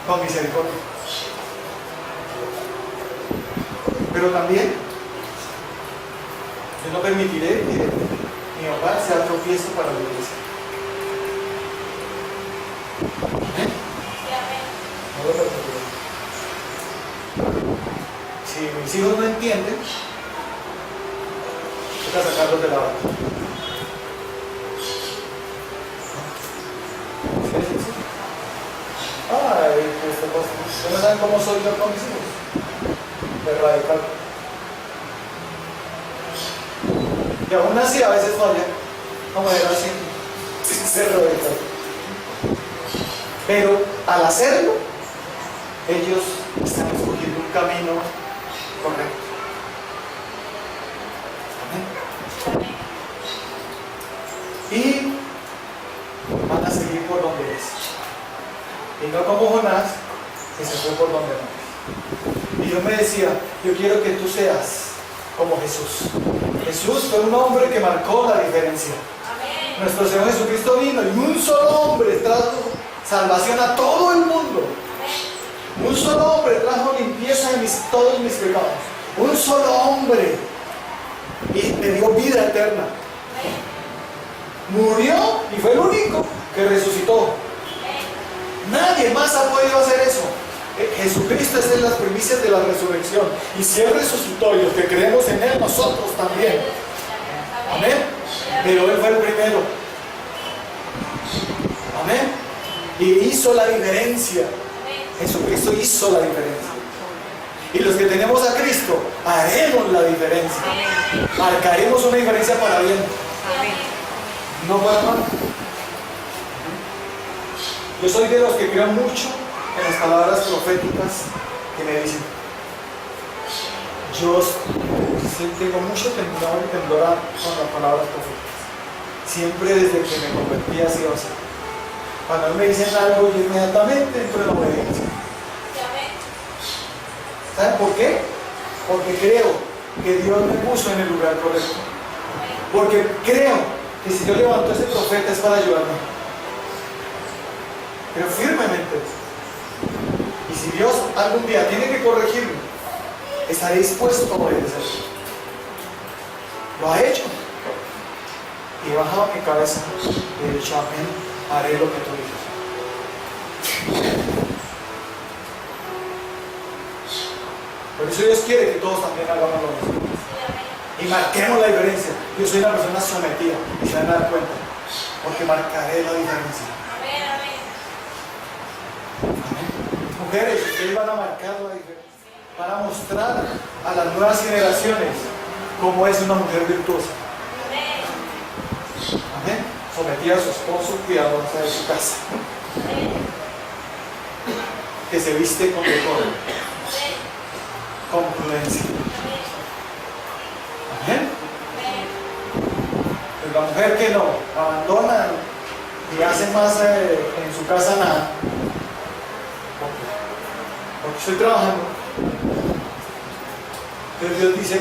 Speaker 1: con misericordia. Pero también, yo no permitiré que mi hogar sea tropiezo para la iglesia. ¿Eh? No lo permitiré. Si mis hijos no entienden, toca sacarlos de la banda. ¿No saben cómo soy yo con mis hijos? De radical. Y aún así a veces falla, como era así, ser radical. Pero al hacerlo, ellos están escogiendo un camino correcto. Amén. Y van a seguir por donde es. Y no como Jonás, que se fue por donde no. Y yo me decía, yo quiero que tú seas como Jesús. Jesús fue un hombre que marcó la diferencia. Amén. Nuestro Señor Jesucristo vino y un solo hombre trajo salvación a todo el mundo. Amén. Un solo hombre trajo limpieza de todos mis pecados. Un solo hombre y me dio vida eterna. Amén. Murió y fue el único que resucitó. Nadie más ha podido hacer eso. Jesucristo es en las primicias de la resurrección. Y si Él resucitó y los que creemos en Él, nosotros también. Amén. Pero Él fue el primero. Amén. Y hizo la diferencia. Jesucristo hizo la diferencia. Y los que tenemos a Cristo, haremos la diferencia. Marcaremos una diferencia para bien. No para mal. Yo soy de los que creo mucho en las palabras proféticas que me dicen. Yo tengo mucho temor y temblor con las palabras proféticas. Siempre desde que me convertí ha sido así. Cuando me dicen algo, yo inmediatamente entro en obediencia. ¿Saben por qué? Porque creo que Dios me puso en el lugar correcto. Porque creo que si yo levanto a ese profeta es para ayudarme. Pero firmemente. Y si Dios algún día tiene que corregirme, estaré dispuesto a obedecer. Lo ha hecho. Y he bajado mi cabeza y he dicho, amén, haré lo que tú dices. Por eso Dios quiere que todos también hagamos lo mismo. Y marquemos la diferencia. Yo soy una persona sometida y se van a dar cuenta. Porque marcaré la diferencia. Mujeres, ustedes van a marcar la diferencia, van a mostrar a las nuevas generaciones cómo es una mujer virtuosa. Amén. Sometida a su esposo, cuidadosa de su casa. Que se viste con decoro, con prudencia. Amén. Pero la mujer que no abandona y hace más en su casa nada. porque estoy trabajando. Pero Dios dice,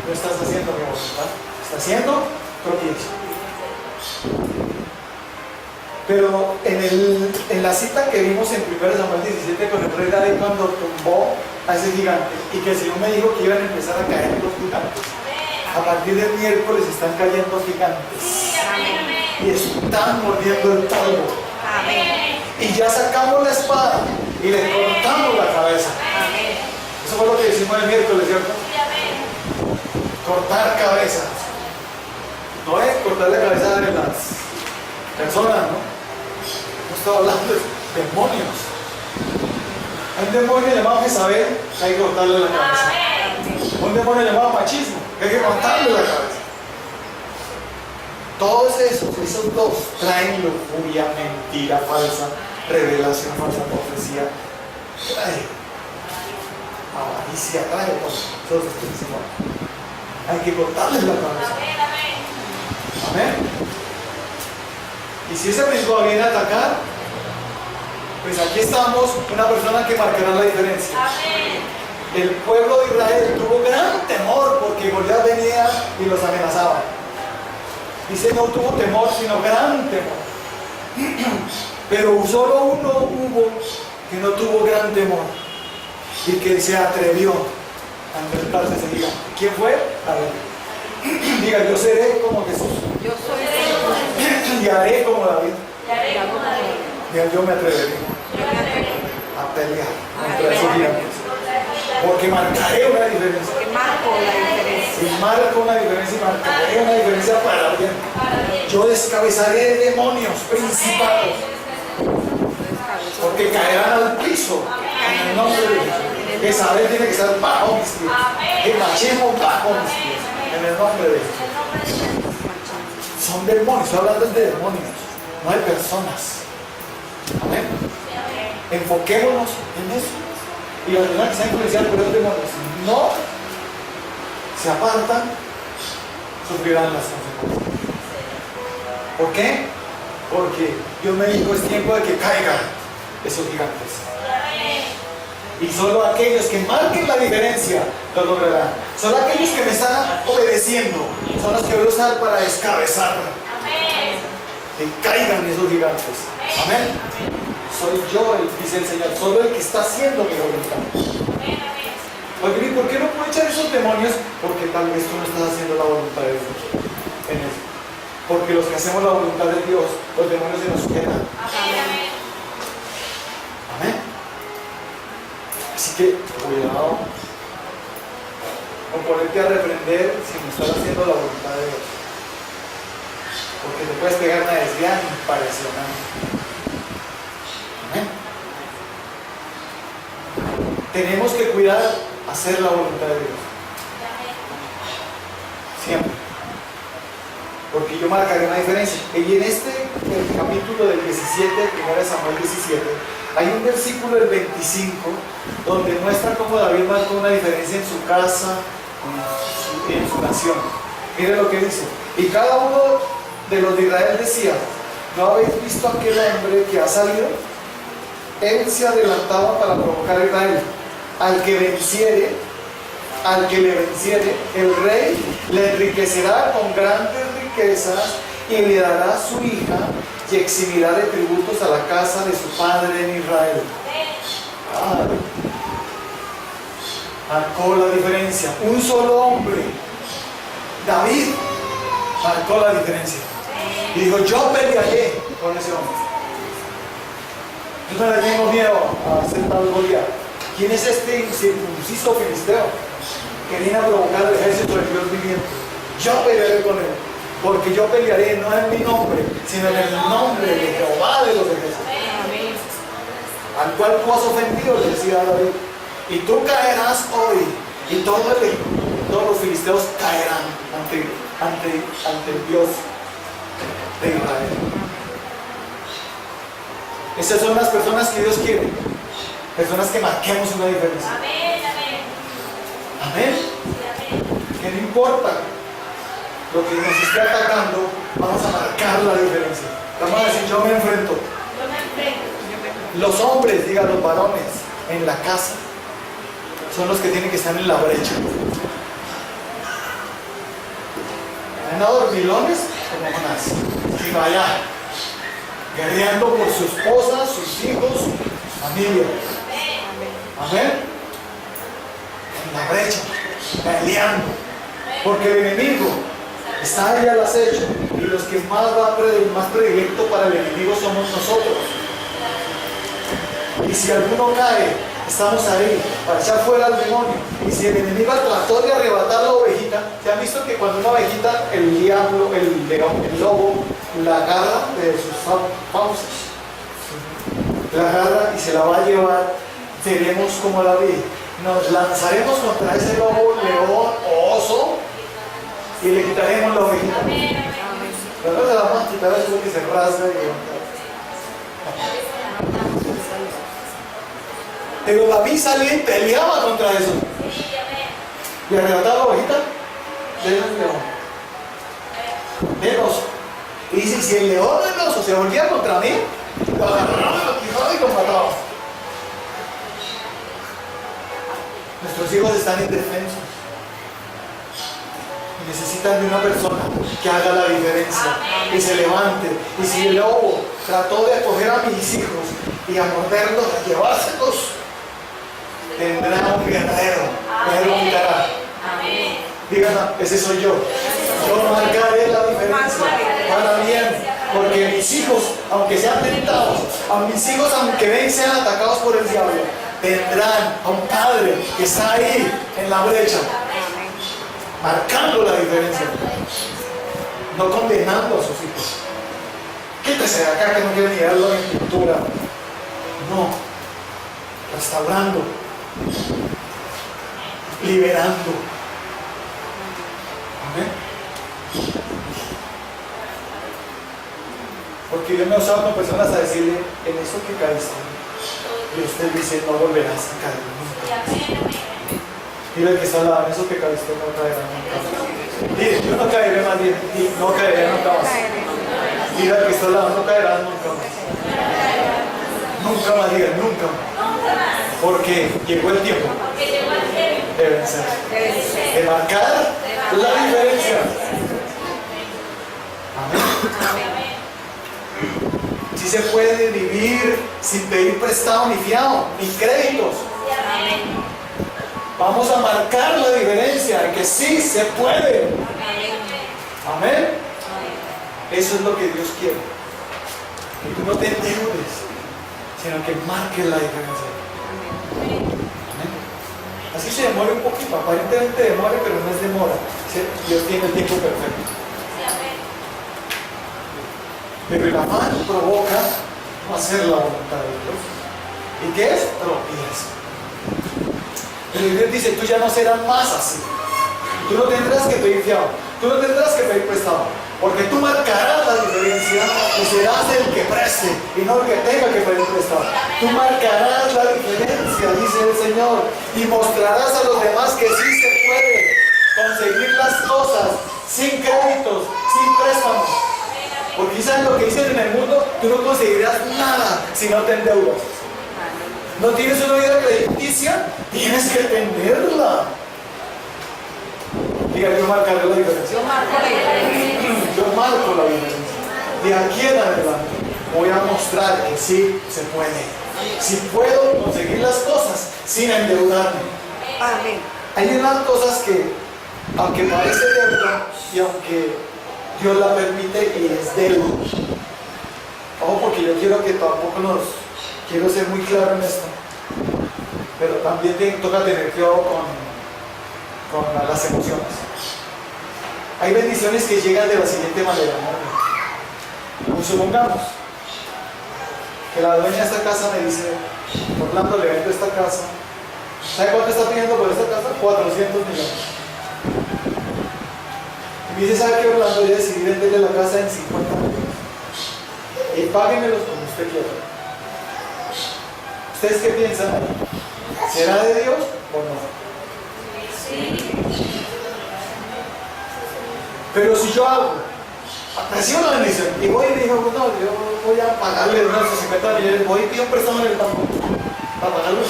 Speaker 1: no estás haciendo mi voluntad, estás haciendo tropiezo. Pero en la cita que vimos en 1 Samuel 17 con el rey David cuando tumbó a ese gigante y que el Señor me dijo que iban a empezar a caer los gigantes, a partir del miércoles están cayendo gigantes y están mordiendo el polvo.
Speaker 2: Amén.
Speaker 1: Y ya sacamos la espada y le cortamos la cabeza.
Speaker 2: Amén.
Speaker 1: Eso fue lo que hicimos el miércoles, ¿cierto? Cortar cabezas. No es cortar la cabeza de las personas, ¿no? No estoy hablando de demonios. Hay un demonio llamado Jezabel que hay que cortarle la cabeza. Un demonio llamado machismo que hay que cortarle la cabeza. Todos esos dos traen lujuria, mentira falsa, revelación falsa, profecía, trae avaricia, trae todos estos demonios. Hay que cortarles la cabeza. Amén. Y si ese principio viene a atacar, pues aquí estamos, una persona que marcará la diferencia. El pueblo de Israel tuvo gran temor porque Goliat venía y los amenazaba. Dice, no tuvo temor, sino gran temor. Pero solo uno hubo que no tuvo gran temor y que se atrevió a enfrentarse a ese gigante. ¿Quién fue? David. Diga, yo seré como Jesús.
Speaker 2: Yo soy
Speaker 1: Y haré como David.
Speaker 2: el
Speaker 1: Diga, yo me atreveré a pelear contra esos gigantes. Porque marcaré una diferencia.
Speaker 2: que marco la diferencia.
Speaker 1: Y marco una diferencia y marcaré una diferencia para bien. Yo descabezaré demonios principados. Porque caerán al piso en el nombre de Dios. Jezabel tiene que estar bajo mis pies. El machismo bajo mis pies. En el nombre de Dios. Son demonios, estoy hablando de demonios, no de personas. Amén. Enfoquémonos en eso. Y las personas que sean influenciadas por los demonios no se apartan, sufrirán las consecuencias. ¿Por qué? Porque Dios me dijo, es tiempo de que caigan esos gigantes. Y solo aquellos que marquen la diferencia lo lograrán. Solo aquellos que me están obedeciendo son los que voy a usar para descabezar. Que caigan esos gigantes. Amén. Soy yo, dice el Señor, solo el que está haciendo mi voluntad. Oye, ¿por qué no puedo echar esos demonios? Porque tal vez tú no estás haciendo la voluntad de Dios en eso. Porque los que hacemos la voluntad de Dios, los demonios se nos quedan. Amén. Así que, cuidado con ponerte a reprender si no estás haciendo la voluntad de Dios. Porque te puedes pegar una desviada impresionante. Amén. Tenemos que cuidar hacer la voluntad de Dios. Siempre. Porque yo marcaré una diferencia. Y en el capítulo del 17, 1 Samuel 17, hay un versículo del 25 donde muestra cómo David marcó una diferencia en su casa, en su nación. Mire lo que dice. Y cada uno de los de Israel decía, ¿no habéis visto a aquel hombre que ha salido? Él se adelantaba para provocar a Israel. Al que le venciere, el rey le enriquecerá con grandes riquezas y le dará su hija y eximirá de tributos a la casa de su padre en Israel. Marcó la diferencia. Un solo hombre, David, marcó la diferencia. Y dijo, yo pelearé con ese hombre. Yo no le tengo miedo a hacer tal Goliat. ¿Quién es este incircunciso filisteo que viene a provocar el ejército del Dios viviente? Yo pelearé con él. Porque yo pelearé no en mi nombre, sino en el nombre de Jehová de los ejércitos. Al cual tú has ofendido, le decía David. Y tú caerás hoy. Y todos los filisteos caerán ante el Dios de Israel. Esas son las personas que Dios quiere. Personas que marquemos una diferencia. Amén. Que no importa lo que nos esté atacando, vamos a marcar la diferencia. Vamos a decir, yo me enfrento. Los hombres, digan los varones, en la casa, son los que tienen que estar en la brecha. ¿Han dado dormilones? Como Jonás. Y vaya, guerreando por su esposa, sus hijos, su familia. Amén. En la brecha, peleando. Porque el enemigo está ahí al acecho. Y los que más predilecto para el enemigo somos nosotros. Y si alguno cae, estamos ahí para echar fuera al demonio. Y si el enemigo trató de arrebatar la ovejita, ¿se han visto que cuando una ovejita, el diablo, el león, el lobo, la agarra de sus fauces? La agarra y se la va a llevar. Seremos como la vi. Nos lanzaremos contra ese lobo, león o oso y le quitaremos la ovejita. Pero no se la vamos a quitar, eso que se rasga y pero David salía y peleaba contra eso. Y arrebataba la ovejita del león. Del oso. Y dice, si el león del oso se volvía contra mí, lo agarraba, lo quitaba y lo mataba. Nuestros hijos están indefensos. Y necesitan de una persona que haga la diferencia, que se levante. Y si el lobo trató de acoger a mis hijos y a morderlos, a llevárselos, tendrá un guerrero que él lo quitará. Díganme, ese soy yo. Yo marcaré la diferencia para bien, porque mis hijos, aunque sean tentados, a mis hijos, aunque ven sean atacados por el diablo, tendrán a un padre que está ahí en la brecha, marcando la diferencia, no condenando a sus hijos. Quítese de acá que no quiere mirarlo en pintura. No, restaurando, liberando. Amén. Porque yo me he usado con personas a decirle, en eso que caíste, y usted dice, no volverás a caer nunca. Dile al que está al lado, en eso que caíste no caerá nunca. Dile, yo no caeré más bien, y no caeré nunca más. Dile al que está al lado, no caerás nunca más. Nunca más, diga, nunca más. Porque llegó el tiempo de vencer, de marcar la diferencia. Amén. Si se puede vivir sin pedir prestado ni fiado, ni créditos. Vamos a marcar la diferencia de que sí se puede. Amén. Eso es lo que Dios quiere. Que tú no te endeudes, sino que marques la diferencia. Amén. Así se demora un poquito, aparentemente demora, pero no es demora. Dios tiene el tiempo perfecto. Pero el afán provoca no hacer la voluntad de Dios. ¿Y qué es? Tropiezo. Pero Dios dice, tú ya no serás más así. Tú no tendrás que pedir fiado, tú no tendrás que pedir prestado, porque tú marcarás la diferencia y serás el que preste y no el que tenga que pedir prestado. Tú marcarás la diferencia, dice el Señor, y mostrarás a los demás que sí se puede conseguir las cosas sin créditos, sin préstamos. Porque ¿sabes lo que dicen en el mundo? Tú no conseguirás nada si no te endeudas. ¿No tienes una vida crediticia? Tienes que tenerla. Diga, yo marcaré la diferencia. Yo marco la diferencia. De aquí en adelante voy a mostrar que sí se puede. Si puedo conseguir las cosas sin endeudarme.
Speaker 2: Amén.
Speaker 1: Hay unas cosas que, aunque parece deuda y aunque Dios la permite y es deuda. Ojo, porque yo quiero que tampoco quiero ser muy claro en esto. Pero también toca tener cuidado con las emociones. Hay bendiciones que llegan de la siguiente manera, ¿no? Pues supongamos que la dueña de esta casa me dice, Orlando, le vendo esta casa. ¿Sabe cuánto está pidiendo por esta casa? 400 millones. Y me dice, ¿sabe qué, Orlando? Yo decidí venderle la casa en 50 millones. Y páguemelos como usted quiera. ¿Ustedes qué piensan? ¿Será de Dios o no? Sí. Pero si yo hago recibo la bendición. Y voy y digo, no, yo voy a pagarle unos 50 millones, voy y pido un préstamo en el banco para pagarlos.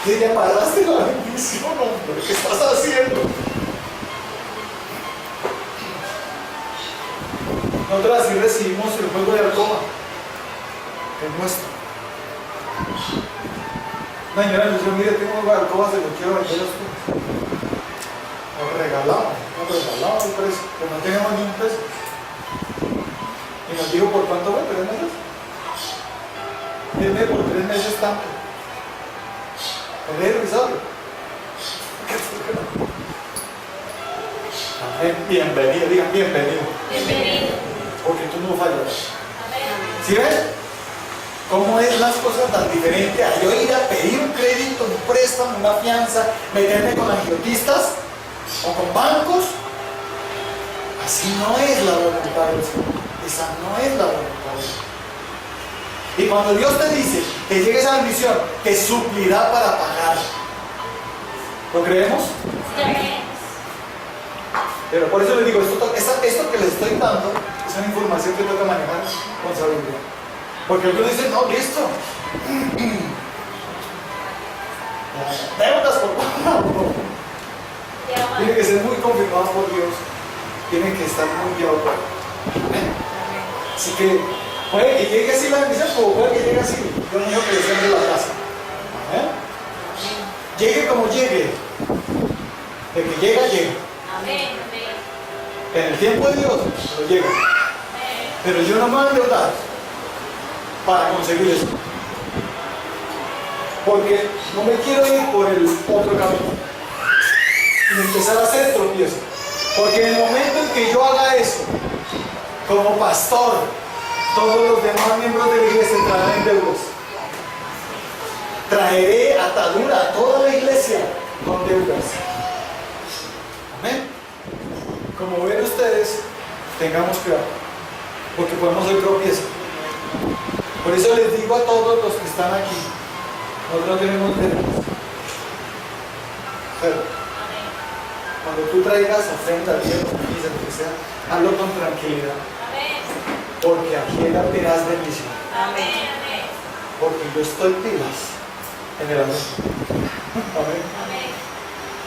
Speaker 1: Y ya pagaste la bendición, hombre, ¿qué estás haciendo? Nosotros así recibimos el juego de alcoba, que es nuestro. No, señora, yo mire, tengo un juego de alcoba, se lo quiero vender a usted. Nos regalamos el precio, que no teníamos ni un peso. Y nos dijo, ¿por cuánto fue? ¿3 meses? Dime por 3 meses tanto. ¿Querés revisarlo? Bienvenido, digan bienvenido.
Speaker 2: Bienvenido.
Speaker 1: Porque tú no fallas. ¿Sí ves? ¿Cómo es las cosas tan diferentes a yo ir a pedir un crédito, un préstamo, una fianza, meterme con agiotistas o con bancos? Así no es la voluntad del Señor. Esa no es la voluntad del Señor. Y cuando Dios te dice que llegue esa bendición, te suplirá para pagar. ¿Lo creemos? Pero por eso les digo, esto que les estoy dando es una información que tengo que manejar con sabiduría. Porque algunos dicen, no, listo. Deudas por favor. Tiene que ser muy confirmado por Dios. Tiene que estar muy guiado por Él. Así que puede que llegue así la bendición, o puede que llegue así. Yo no digo que desciende la casa. Llegue como llegue. De que llega, llega. En el tiempo de Dios, lo llega. Pero yo no me voy a endeudar para conseguir eso. Porque no me quiero ir por el otro camino y empezar a hacer tropiezo. Porque en el momento en que yo haga eso, como pastor, todos los demás miembros de la iglesia entrarán en deudas. Traeré atadura a toda la iglesia con deudas. Amén. Como ven ustedes, tengamos cuidado, porque podemos ser tropiezo. Por eso les digo a todos los que están aquí, nosotros no tenemos deudas. Pero cuando tú traigas ofrenda a Dios, misa, lo que sea, hazlo con tranquilidad. Porque aquí verás bendición. Porque yo estoy pilas en el amor. Amén.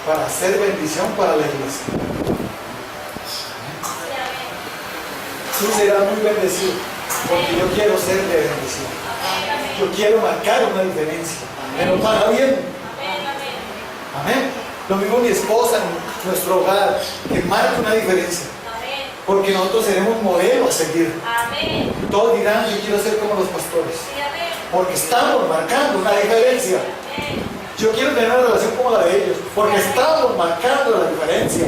Speaker 1: Para hacer bendición para la iglesia. Tú serás muy bendecido, porque yo quiero ser de bendición. Yo quiero marcar una diferencia, pero para bien. Amén. Lo mismo mi esposa en nuestro hogar, que marca una diferencia, porque nosotros seremos modelo a seguir. Todos dirán, yo quiero ser como los pastores, porque estamos marcando una diferencia. Yo quiero tener una relación como la de ellos, porque estamos marcando la diferencia.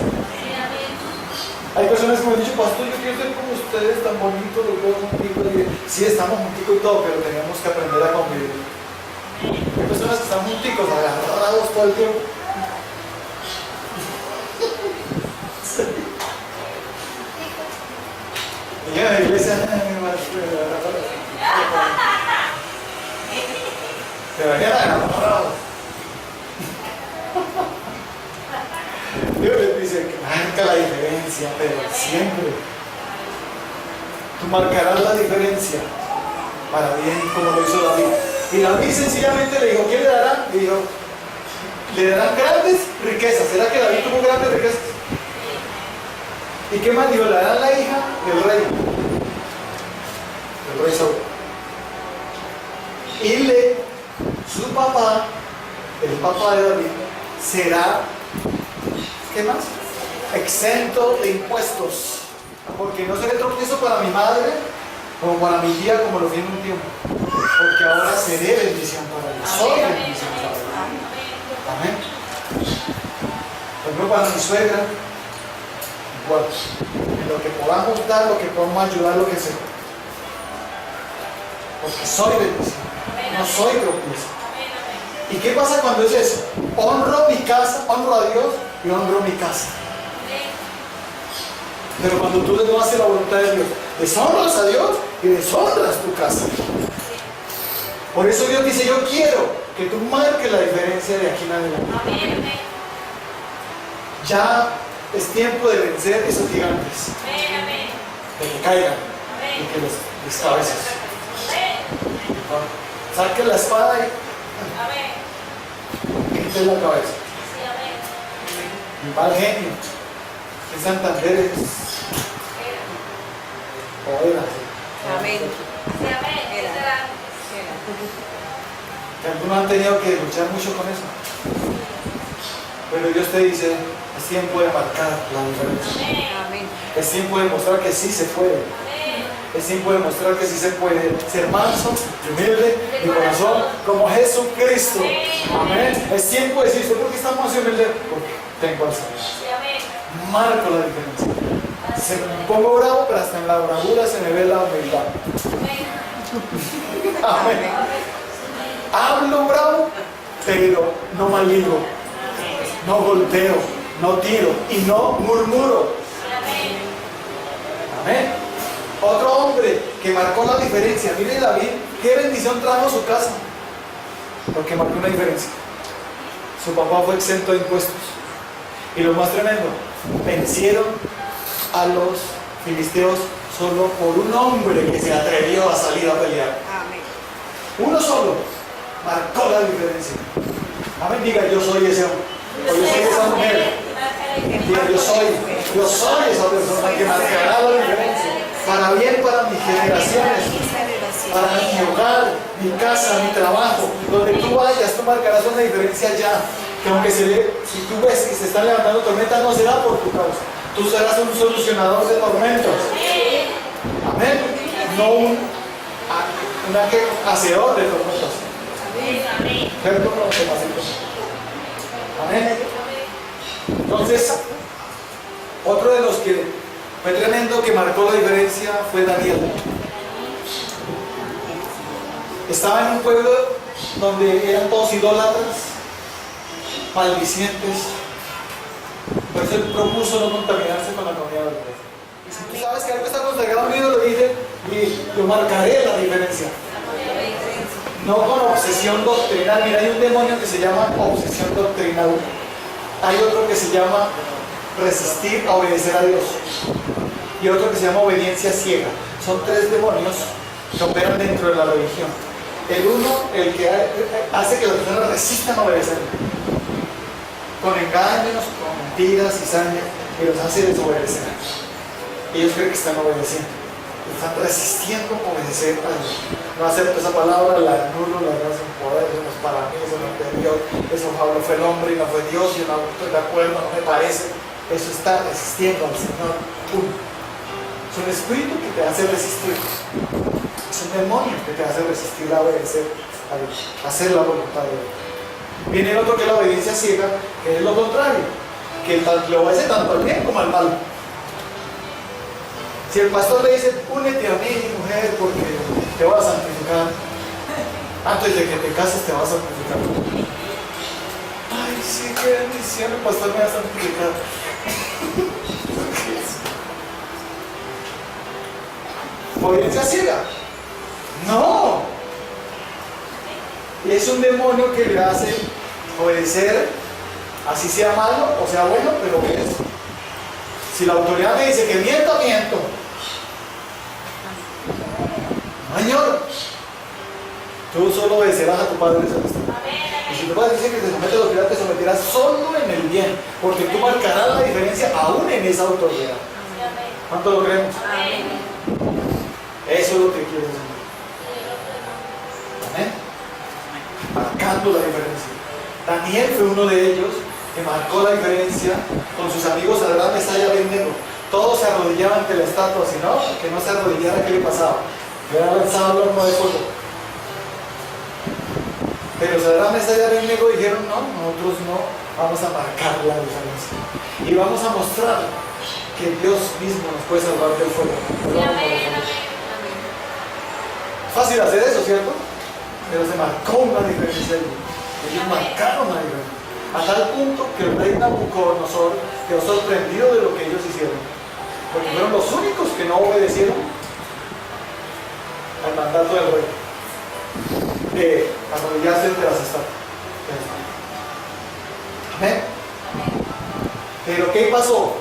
Speaker 1: Hay personas que me han dicho, pastor, yo quiero ser como ustedes, tan bonitos, los veo juntitos. Sí, estamos junticos y todo, pero tenemos que aprender a convivir. Hay personas que están junticos, agarrados todo el tiempo. Sí. Y en la iglesia, se vayan agarrados. Dios les dice que marca la diferencia, pero siempre. Tú marcarás la diferencia para bien, como lo hizo David. Y David sencillamente le dijo, ¿qué le darán? Le dijo, le darán grandes riquezas. ¿Será que David tuvo grandes riquezas? ¿Y qué más dijo? Le darán la hija del rey Saúl. Y su papá, el papá de David, será, ¿qué más? Exento de impuestos. Porque no seré tropiezo para mi madre como para mi tía, como lo fui en un tiempo. Porque ahora seré bendición para ellos. Soy bendición para ellos. Amén. Por ejemplo, para mi suegra, igual. En lo que podamos dar, lo que podamos ayudar, lo que sea. Porque soy bendición. No soy tropiezo. ¿Y qué pasa cuando es eso? Honro mi casa, honro a Dios y honro mi casa. Pero cuando tú no haces la voluntad de Dios, deshonras a Dios y deshonras tu casa. Por eso Dios dice, yo quiero que tú marques la diferencia de aquí en adelante. Ya es tiempo de vencer esos gigantes, de que caigan y que les descabecen. Saquen la espada y quiten la cabeza. Y mal genio. En Santander es o era.
Speaker 2: Amén.
Speaker 1: Que algunos han tenido que luchar mucho con eso. Pero Dios te dice, es tiempo de marcar la diferencia.
Speaker 2: Amén.
Speaker 1: Es tiempo de mostrar que sí se puede. Es tiempo de mostrar que sí se puede ser manso, humilde, de corazón, como Jesucristo. Amén. Es tiempo de decir, ¿por qué estamos así humildes? Porque tengo al Señor. Marco la diferencia. Me pongo bravo, pero hasta en la bravura se me ve la humildad. Amén. Hablo bravo, pero no maldigo, no golpeo, no tiro y no murmuro. Amén. Otro hombre que marcó la diferencia. Mire David, qué bendición trajo a su casa, porque marcó una diferencia. Su papá fue exento de impuestos. Y lo más tremendo, vencieron a los filisteos solo por un hombre que se atrevió a salir a pelear.
Speaker 2: Amén.
Speaker 1: Uno solo marcó la diferencia. Amén. Diga, yo soy ese hombre. O yo soy esa mujer. Diga, yo soy esa persona que marcará la diferencia. Para bien, para mis generaciones, para mi hogar, mi casa, mi trabajo. Donde tú vayas, tú marcarás una diferencia ya. Que aunque si tú ves que se están levantando tormentas, no será por tu causa. Tú serás un solucionador de tormentos. Amén. No un hacedor de tormentos. Perdón, amén. Entonces, otro de los que fue tremendo, que marcó la diferencia, fue Daniel. Estaba en un pueblo donde eran todos idólatras, maldicientes. Por eso él propuso no contaminarse con la comida de los demás. Y si tú sabes que algo está consagrado a un ídolo, dice, y yo marcaré la diferencia. No con obsesión doctrinal. Mira, hay un demonio que se llama obsesión doctrinal. Hay otro que se llama resistir a obedecer a Dios. Y otro que se llama obediencia ciega. Son tres demonios que operan dentro de la religión. El uno, el que hace que las personas resistan a obedecer. Con engaños, con mentiras, cizaña, y los hace desobedecer. Ellos creen que están obedeciendo. Están resistiendo a obedecer a Dios. No acepto esa palabra, la anulo, la verdad sin poder, eso no es para mí, eso no es de Dios, eso Pablo fue el hombre y no fue Dios, yo no estoy de acuerdo, no me parece. Eso está resistiendo al Señor. Es un espíritu que te hace resistir. Es un demonio que te hace resistir a obedecer a Dios, a hacer la voluntad de Dios. Viene el otro que es la obediencia ciega, que es lo contrario, que le obedece tanto al bien como al mal. Si el pastor le dice, únete a mí, mujer, porque te voy a santificar, antes de que te cases te vas a santificar. Ay, sí, qué bendición, el pastor me va a santificar. ¿Obediencia ciega? No. Y es un demonio que le hace obedecer, así sea malo o sea bueno, pero obedece. Si la autoridad me dice que miento, miento. Señor, tú solo obedecerás a tu Padre Celestial. Y si tu Padre dice que te somete a la autoridad, te someterás solo en el bien, porque tú marcarás la diferencia aún en esa autoridad. ¿Cuánto lo creemos? Eso es lo que quiere el Señor. Amén. Marcando la diferencia. Daniel fue uno de ellos que marcó la diferencia con sus amigos Sadrach, Mesach y Abednego. Todos se arrodillaban ante la estatua, si no, que no se arrodillara, ¿qué le pasaba? Le era lanzado al horno de fuego. Pero Sadrach, Mesach y Abednego dijeron, no, nosotros no vamos a marcar la diferencia. Y vamos a mostrar que Dios mismo nos puede salvar del fuego. Fácil hacer eso, ¿cierto? Pero se marcó una diferencia allí. Ellos marcaron la diferencia. A tal punto que el rey Nabucodonosor quedó sorprendido de lo que ellos hicieron. Porque fueron los únicos que no obedecieron al mandato del rey de arrodillarse ante las estatuas. Amén. Pero ¿qué pasó?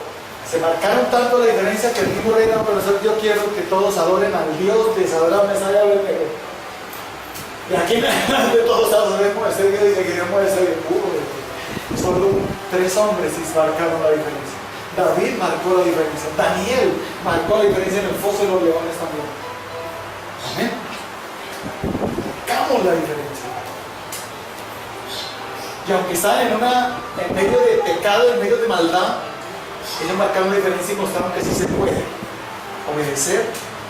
Speaker 1: Se marcaron tanto la diferencia que el mismo rey Nabucodonosor, yo quiero que todos adoren al Dios de Sadrach, Mesach y Abednego. Y aquí en adelante todos adoremos a ese Dios y seguiremos ese Dios puro. Solo 3 hombres marcaron la diferencia. David marcó la diferencia. Daniel marcó la diferencia en el foso de los leones también. Amén. Marcamos la diferencia. Y aunque estaban en medio de pecado, en medio de maldad, ellos marcaron la diferencia y mostraron que sí se puede obedecer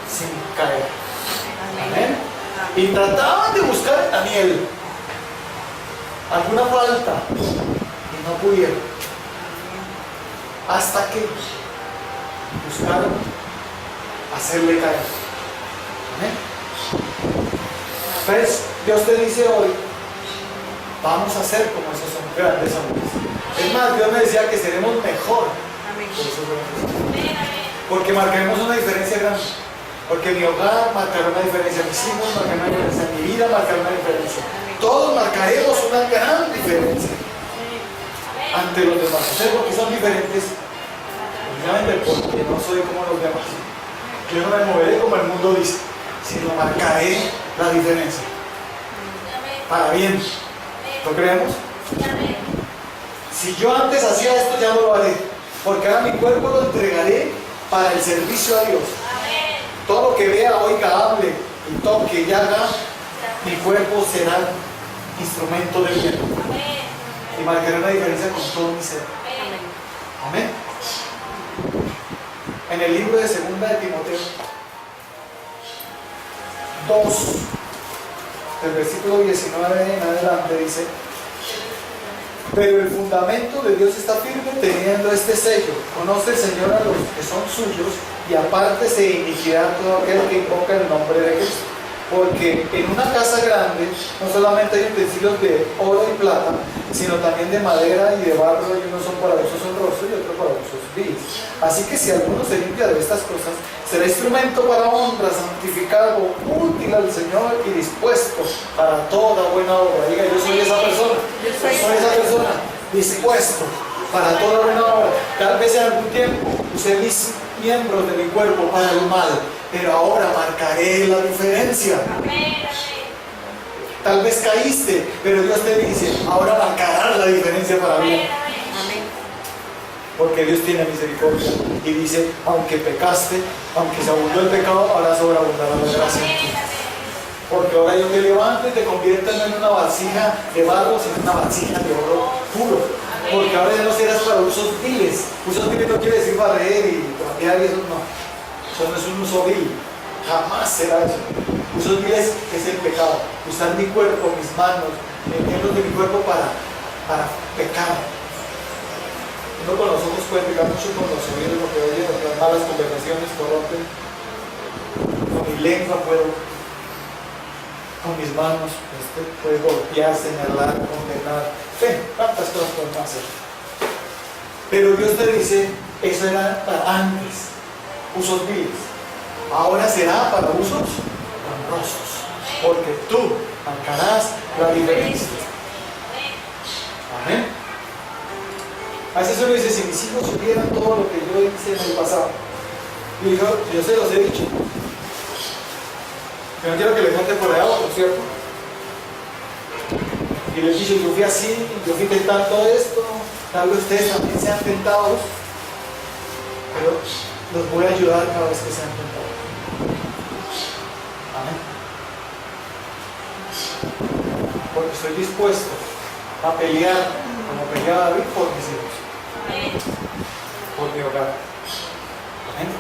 Speaker 1: sin caer. Amén. Y trataban de buscar en Daniel alguna falta y no pudieron. Hasta que buscaron hacerle caer. Amén. Entonces, Dios te dice hoy, vamos a ser como esos son grandes hombres. Es más, Dios me decía que seremos mejor. Porque marcaremos una diferencia grande. Porque mi hogar marcará una diferencia, mis hijos marcarán una diferencia, mi vida marcará una diferencia. Todos marcaremos una gran diferencia ante los demás. ¿Ustedes por qué son diferentes? Obviamente porque no soy como los demás. Yo no me moveré como el mundo dice, sino marcaré la diferencia. Para bien. ¿Lo creemos? Si yo antes hacía esto, ya no lo haré. Porque ahora mi cuerpo lo entregaré para el servicio a Dios. Todo lo que vea, oiga, hable y toque y haga, mi cuerpo será instrumento de bien. Y marcaré una diferencia con todo mi ser. Amén. En el libro de 2 de Timoteo 2, del versículo 19 en adelante dice: pero el fundamento de Dios está firme teniendo este sello. Conoce el Señor a los que son suyos y apártese de iniquidad todo aquel que invoca el nombre de Cristo. Porque en una casa grande no solamente hay utensilios de oro y plata, sino también de madera y de barro, y unos son para usos honrosos y otros para usos viles. Así que si alguno se limpia de estas cosas, será instrumento para honra, santificado, útil al Señor y dispuesto para toda buena obra. Diga, yo soy esa persona. Yo soy esa persona dispuesto para toda buena obra. Tal vez en algún tiempo usé mis miembros de mi cuerpo para el mal, pero ahora marcaré la diferencia. Tal vez caíste, pero Dios te dice, ahora marcarás la diferencia para bien. Porque Dios tiene misericordia y dice, aunque pecaste, aunque se abundó el pecado, ahora sobreabundará la gracia. Porque ahora yo te levanto y te convierto no en una vasija de barro, sino en una vasija de oro puro. Porque ahora ya no serás para usos viles. Usos viles no quiere decir barrer y trapear y eso no. Eso no es un uso vil. Jamás será eso. Usos viles es el pecado. Usar mi cuerpo, mis manos, miembros de mi cuerpo para pecar. Uno con los ojos puede pecar mucho con los oídos, lo que oye, las malas conversaciones corrompen. Con mi lengua puedo, con mis manos, puede golpear, señalar, condenar. Tantas cosas pueden hacer. Pero Dios te dice, eso era para antes, usos viles. Ahora será para usos honrosos, porque tú marcarás la diferencia. Amén. A veces uno dice, si mis hijos supieran todo lo que yo hice en el pasado. Y yo se los he dicho. Pero no quiero que le cuente por allá otro, ¿cierto? Y les dije, yo fui así, yo fui tentando esto, tal vez ustedes también sean tentados, pero los voy a ayudar cada vez que sean tentados. Amén. Porque estoy dispuesto a pelear, como peleaba David, por mis hijos. Amén. Por mi hogar. Amén.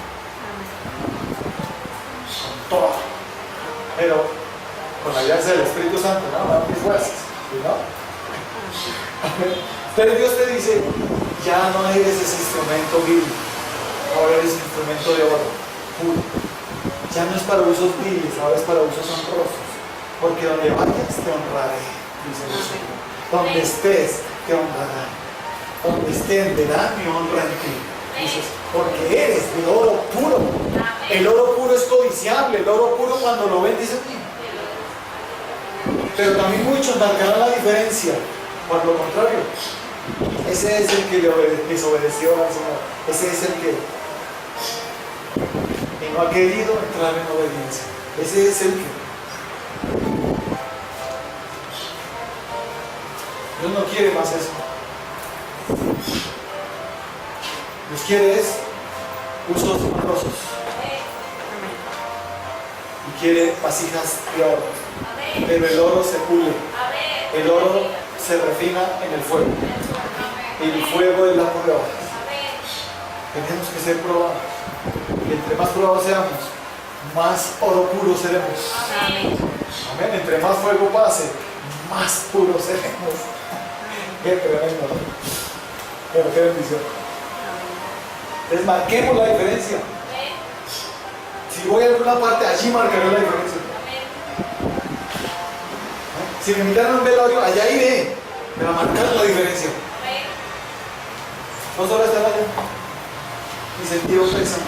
Speaker 1: Con todo. Pero con la gracia del Espíritu Santo, no dan mis fuerzas. ¿No? Pero Dios te dice, ya no eres ese instrumento vil, ahora eres instrumento de oro puro. Ya no es para usos viles, ahora es para usos honrosos. Porque donde vayas te honraré, dice el Señor. Donde estés te honrará. Donde estén verán mi honra en ti. Dices, porque eres de oro puro. El oro puro es codiciable. El oro puro cuando lo ven dicen, pero también muchos marcarán la diferencia. Por lo contrario, Ese es el que desobedeció al Señor. Ese es el que y no ha querido entrar en obediencia. Ese es el que Dios no quiere más eso. Dios quiere es usos honrosos. Y quiere vasijas de oro. Pero el oro se pule. El oro se refina en el fuego. El fuego es la prueba. Tenemos que ser probados. Y entre más probados seamos, más oro puro seremos.
Speaker 2: Amén.
Speaker 1: Amén. Entre más fuego pase, más puros seremos. Qué tremendo, ¿no? Pero qué bendición. Entonces marquemos la diferencia. Si voy a alguna parte, allí marcaré la diferencia. Si me invitan a un velorio, allá iré. Pero a marcar la diferencia. 2 horas estar allá. Mi sentido pésame.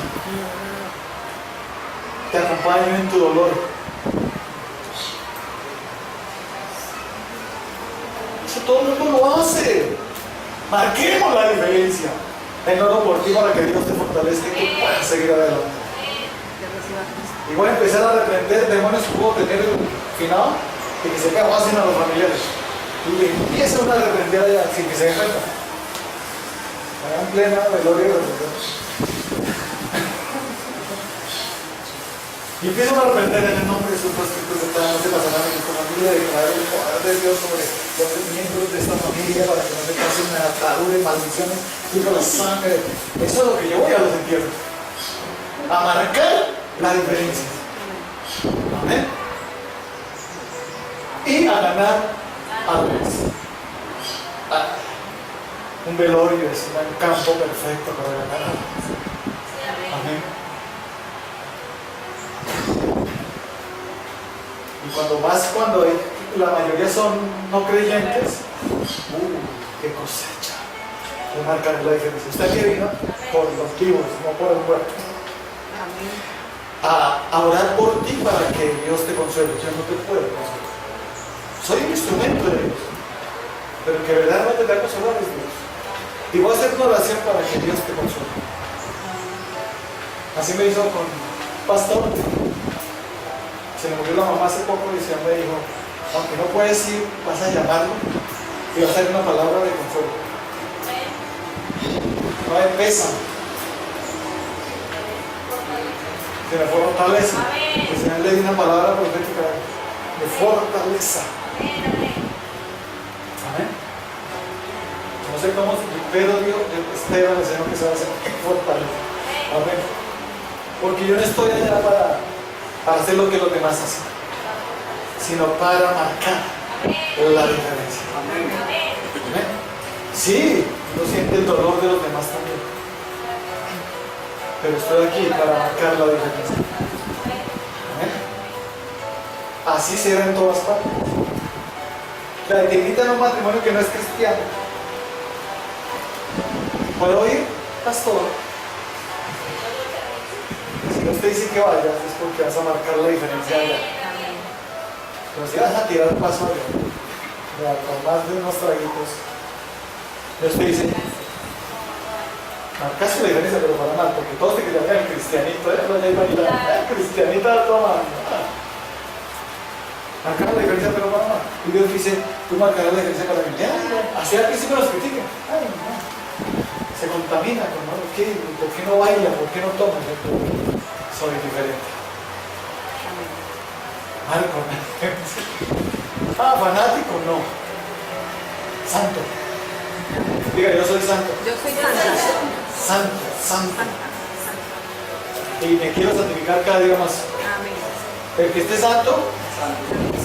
Speaker 1: Te acompaño en tu dolor. Eso todo el mundo lo hace. Marquemos la diferencia. En oro por ti para que Dios te fortalezca y que puedas seguir adelante. Y voy a empezar a reprender demonios que puedo tener final y que se pasen a los familiares. Y empieza uno a reprender allá sin que se den cuenta. En plena velorio de y empiezan a reprender en el nombre de sus proscritos de cada no se pasarán en tu familia, declarar el poder de Dios sobre los miembros de esta familia para que no se pasen ataduras, maldiciones, y con la sangre. Eso es lo que yo voy a los entierros. A marcar la diferencia. Amén. Y a ganar almas. Un velorio es un campo perfecto para ganar almas. Amén. Y cuando hay, la mayoría son no creyentes, qué cosecha. De marcar la diferencia. Usted aquí vino por los vivos, no por el muerto. A orar por ti para que Dios te consuele. Yo no te puedo consolar. Soy un instrumento de Dios, pero que verdaderamente te va a consolar es Dios. Y voy a hacer una oración para que Dios te consuele. Así me hizo con pastor. Se le murió la mamá hace poco y el Señor me dijo, aunque no puedes ir, vas a llamarlo y vas a hacer una palabra de consuelo. No hay pésame. Se me fortaleza. El Señor le dio una palabra profética de fortaleza. Amén. No sé cómo, pero Dios espera al Señor que se va a hacer fortaleza. Amén. Porque yo no estoy allá para hacer lo que los demás hacen, sino para marcar la diferencia. Amén. Amén. Sí, uno siente el dolor de los demás también, pero estoy aquí para marcar la diferencia. Amén. Así será en todas partes. La que invitan a un matrimonio que no es cristiano, ¿puedo ir, pastor? Si usted dice que vayas es porque vas a marcar la diferencia allá. Pero si vas a tirar el paso allá, con más de unos traguitos, usted dice, marcaste la diferencia pero para mal, porque todos te querían el cristianito, el cristianito de toda mano. Marcar la diferencia pero para mal. Y Dios dice, tú marcarás la diferencia para mí. Así al principio nos critican. Ay, no. Se contamina con ¿no? ¿Por qué no baila? ¿Por qué no toma? Soy diferente. Marco. Fanático, no. Santo. Diga, yo soy santo.
Speaker 2: Yo soy santa.
Speaker 1: Santo. Y me quiero santificar cada día más.
Speaker 2: Amén.
Speaker 1: El que esté santo,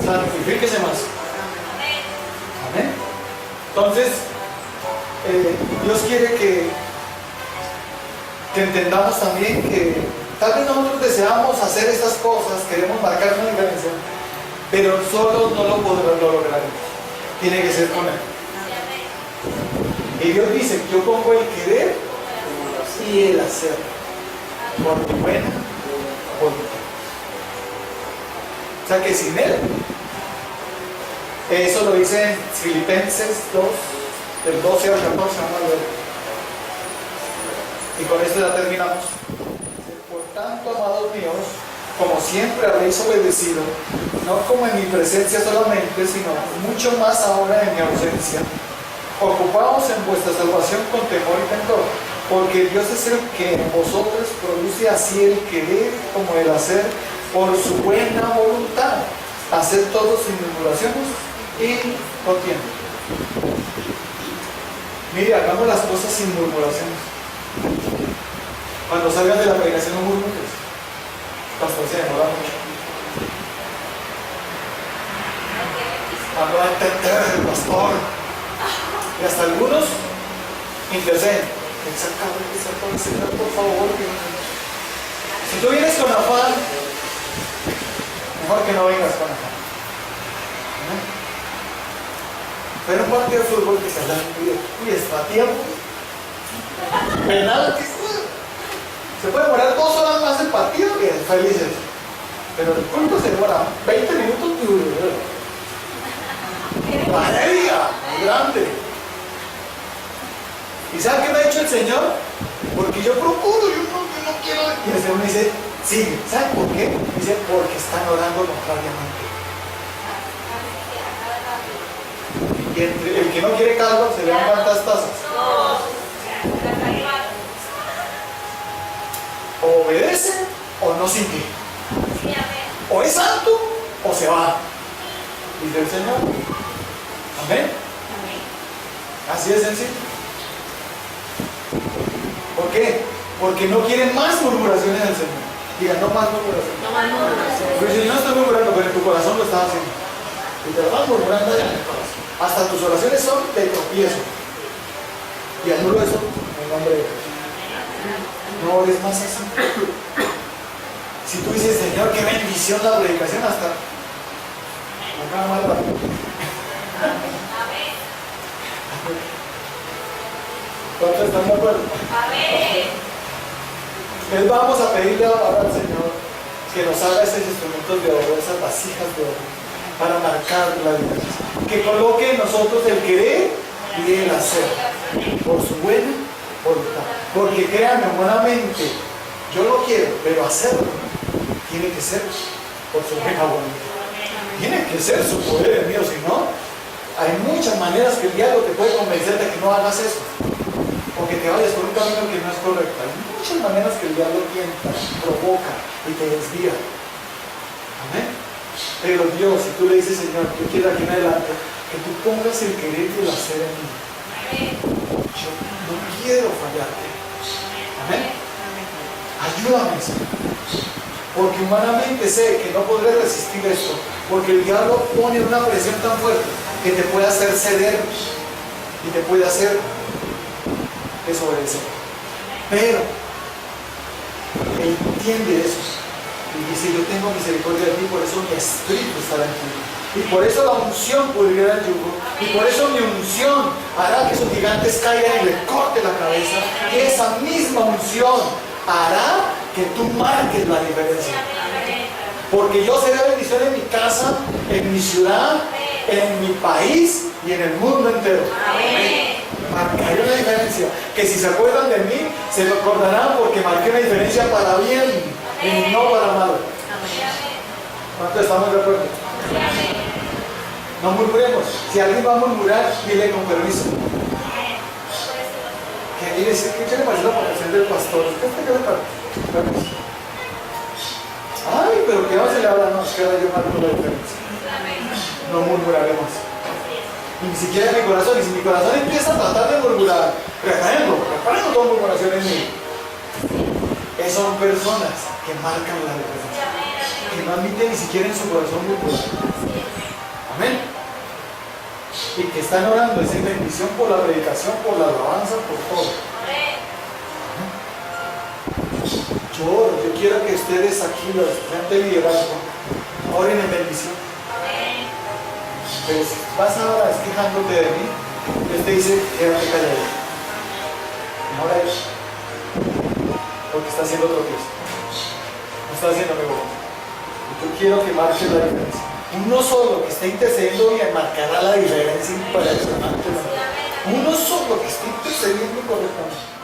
Speaker 1: santifíquese más. Amén. Entonces, Dios quiere que entendamos también que tal vez nosotros deseamos hacer estas cosas, queremos marcar una diferencia, pero solo no lo lograremos. Tiene que ser con Él. Y Dios dice, yo pongo el querer y el hacer, por mi buena voluntad. O sea que sin Él, eso lo dice en Filipenses 2, del 12 al 14, vamos a ver. Y con esto ya terminamos. Por tanto, amados míos, como siempre habéis obedecido, no como en mi presencia solamente, sino mucho más ahora en mi ausencia, ocupaos en vuestra salvación con temor y temor, porque Dios es el que en vosotros produce así el querer como el hacer por su buena voluntad. Haced todo sin murmuraciones y contienda. Mire, hagamos las cosas sin murmuraciones. Cuando salgan de la predicación no murmures. Pastor, se demora mucho. Cuando va a entender el pastor. Y hasta algunos interceden. Exactamente, Señor, por favor. Si tú vienes con afán, mejor que no vengas con afán. Pero un partido de fútbol que se habla y está tiempo. Penal, se puede demorar 2 horas más el partido que felices. Pero el culto se demora 20 minutos. Valeria, muy grande. ¿Y sabe qué me ha dicho el Señor? Porque yo procuro, yo no quiero. Y el Señor me dice, sí, ¿sabe por qué? Dice, porque están orando contrariamente. Y el que no quiere caldo, ¿se le dan cuántas tazas? O obedece o no sigue. O es santo o se va. Dice el Señor. Amén. Así de sencillo. ¿Por qué? Porque no quieren más murmuraciones del Señor. Diga, no más murmuraciones.
Speaker 2: No más murmuraciones.
Speaker 1: Porque si no estás murmurando, pero en tu corazón lo estás haciendo. Y te lo vas murmurando allá en el corazón. Hasta tus oraciones son de tropiezo. Y anulo eso en el nombre de Dios. No ores más así. Si tú dices, Señor, qué bendición la predicación, hasta acá mal va. ¿Cuántos están de acuerdo? Les vamos a pedirle ahora al Señor que nos haga esos instrumentos de oro, esas vasijas de oro, para marcar la diferencia. Que coloque en nosotros el querer y el hacer, por su buena voluntad. Porque créanme, humanamente, yo lo quiero, pero hacerlo tiene que ser por su buena voluntad. Tiene que ser su poder en mí, si no, hay muchas maneras que el diablo te puede convencer de que no hagas eso. O que te vayas por un camino que no es correcto. Hay muchas maneras que el diablo tienta, provoca y te desvía. Amén. Pero Dios, si tú le dices, Señor, yo quiero aquí en adelante que tú pongas el querer y el hacer en mí. Yo no quiero fallarte. Amén. Ayúdame, Señor. Porque humanamente sé que no podré resistir esto. Porque el diablo pone una presión tan fuerte que te puede hacer ceder y te puede hacer desobedecer. Pero Él entiende eso y dice, yo tengo misericordia de ti, por eso mi espíritu estará en ti. Y por eso la unción pudrirá el yugo. Y por eso mi unción hará que esos gigantes caigan y le corte la cabeza. Y esa misma unción hará que tú marques la diferencia. Porque yo seré bendición en mi casa, en mi ciudad, en mi país y en el mundo entero. Marcaré una diferencia. Que si se acuerdan de mí, se me acordarán porque marqué una diferencia para bien y no para mal. ¿Cuántos estamos de acuerdo? No murmuremos. Si alguien va a murmurar, dile con permiso. Que dile, ¿qué le parece la protección del pastor? ¿Qué le parece? Permiso. Ay, pero que no se le habla, no, es que ahora yo marco la diferencia. No murmuraremos. Y ni siquiera en mi corazón, y si mi corazón empieza a tratar de murmurar, reprendo toda murmuración en mí. Son personas que marcan la diferencia, que no admiten ni siquiera en su corazón murmurar. Amén. Y que están orando esa bendición por la predicación, por la alabanza, por todo. Yo quiero que ustedes aquí, los gente de liderazgo, oren en bendición. Pues vas ahora quejándote de mí, Dios te dice, quédate callado. Ahora es, porque está haciendo tropiezo. No está haciendo mi voluntad. Yo quiero que marques la diferencia. Uno solo que esté intercediendo bien marcará la diferencia impresionante. Uno solo que esté procediendo correctamente.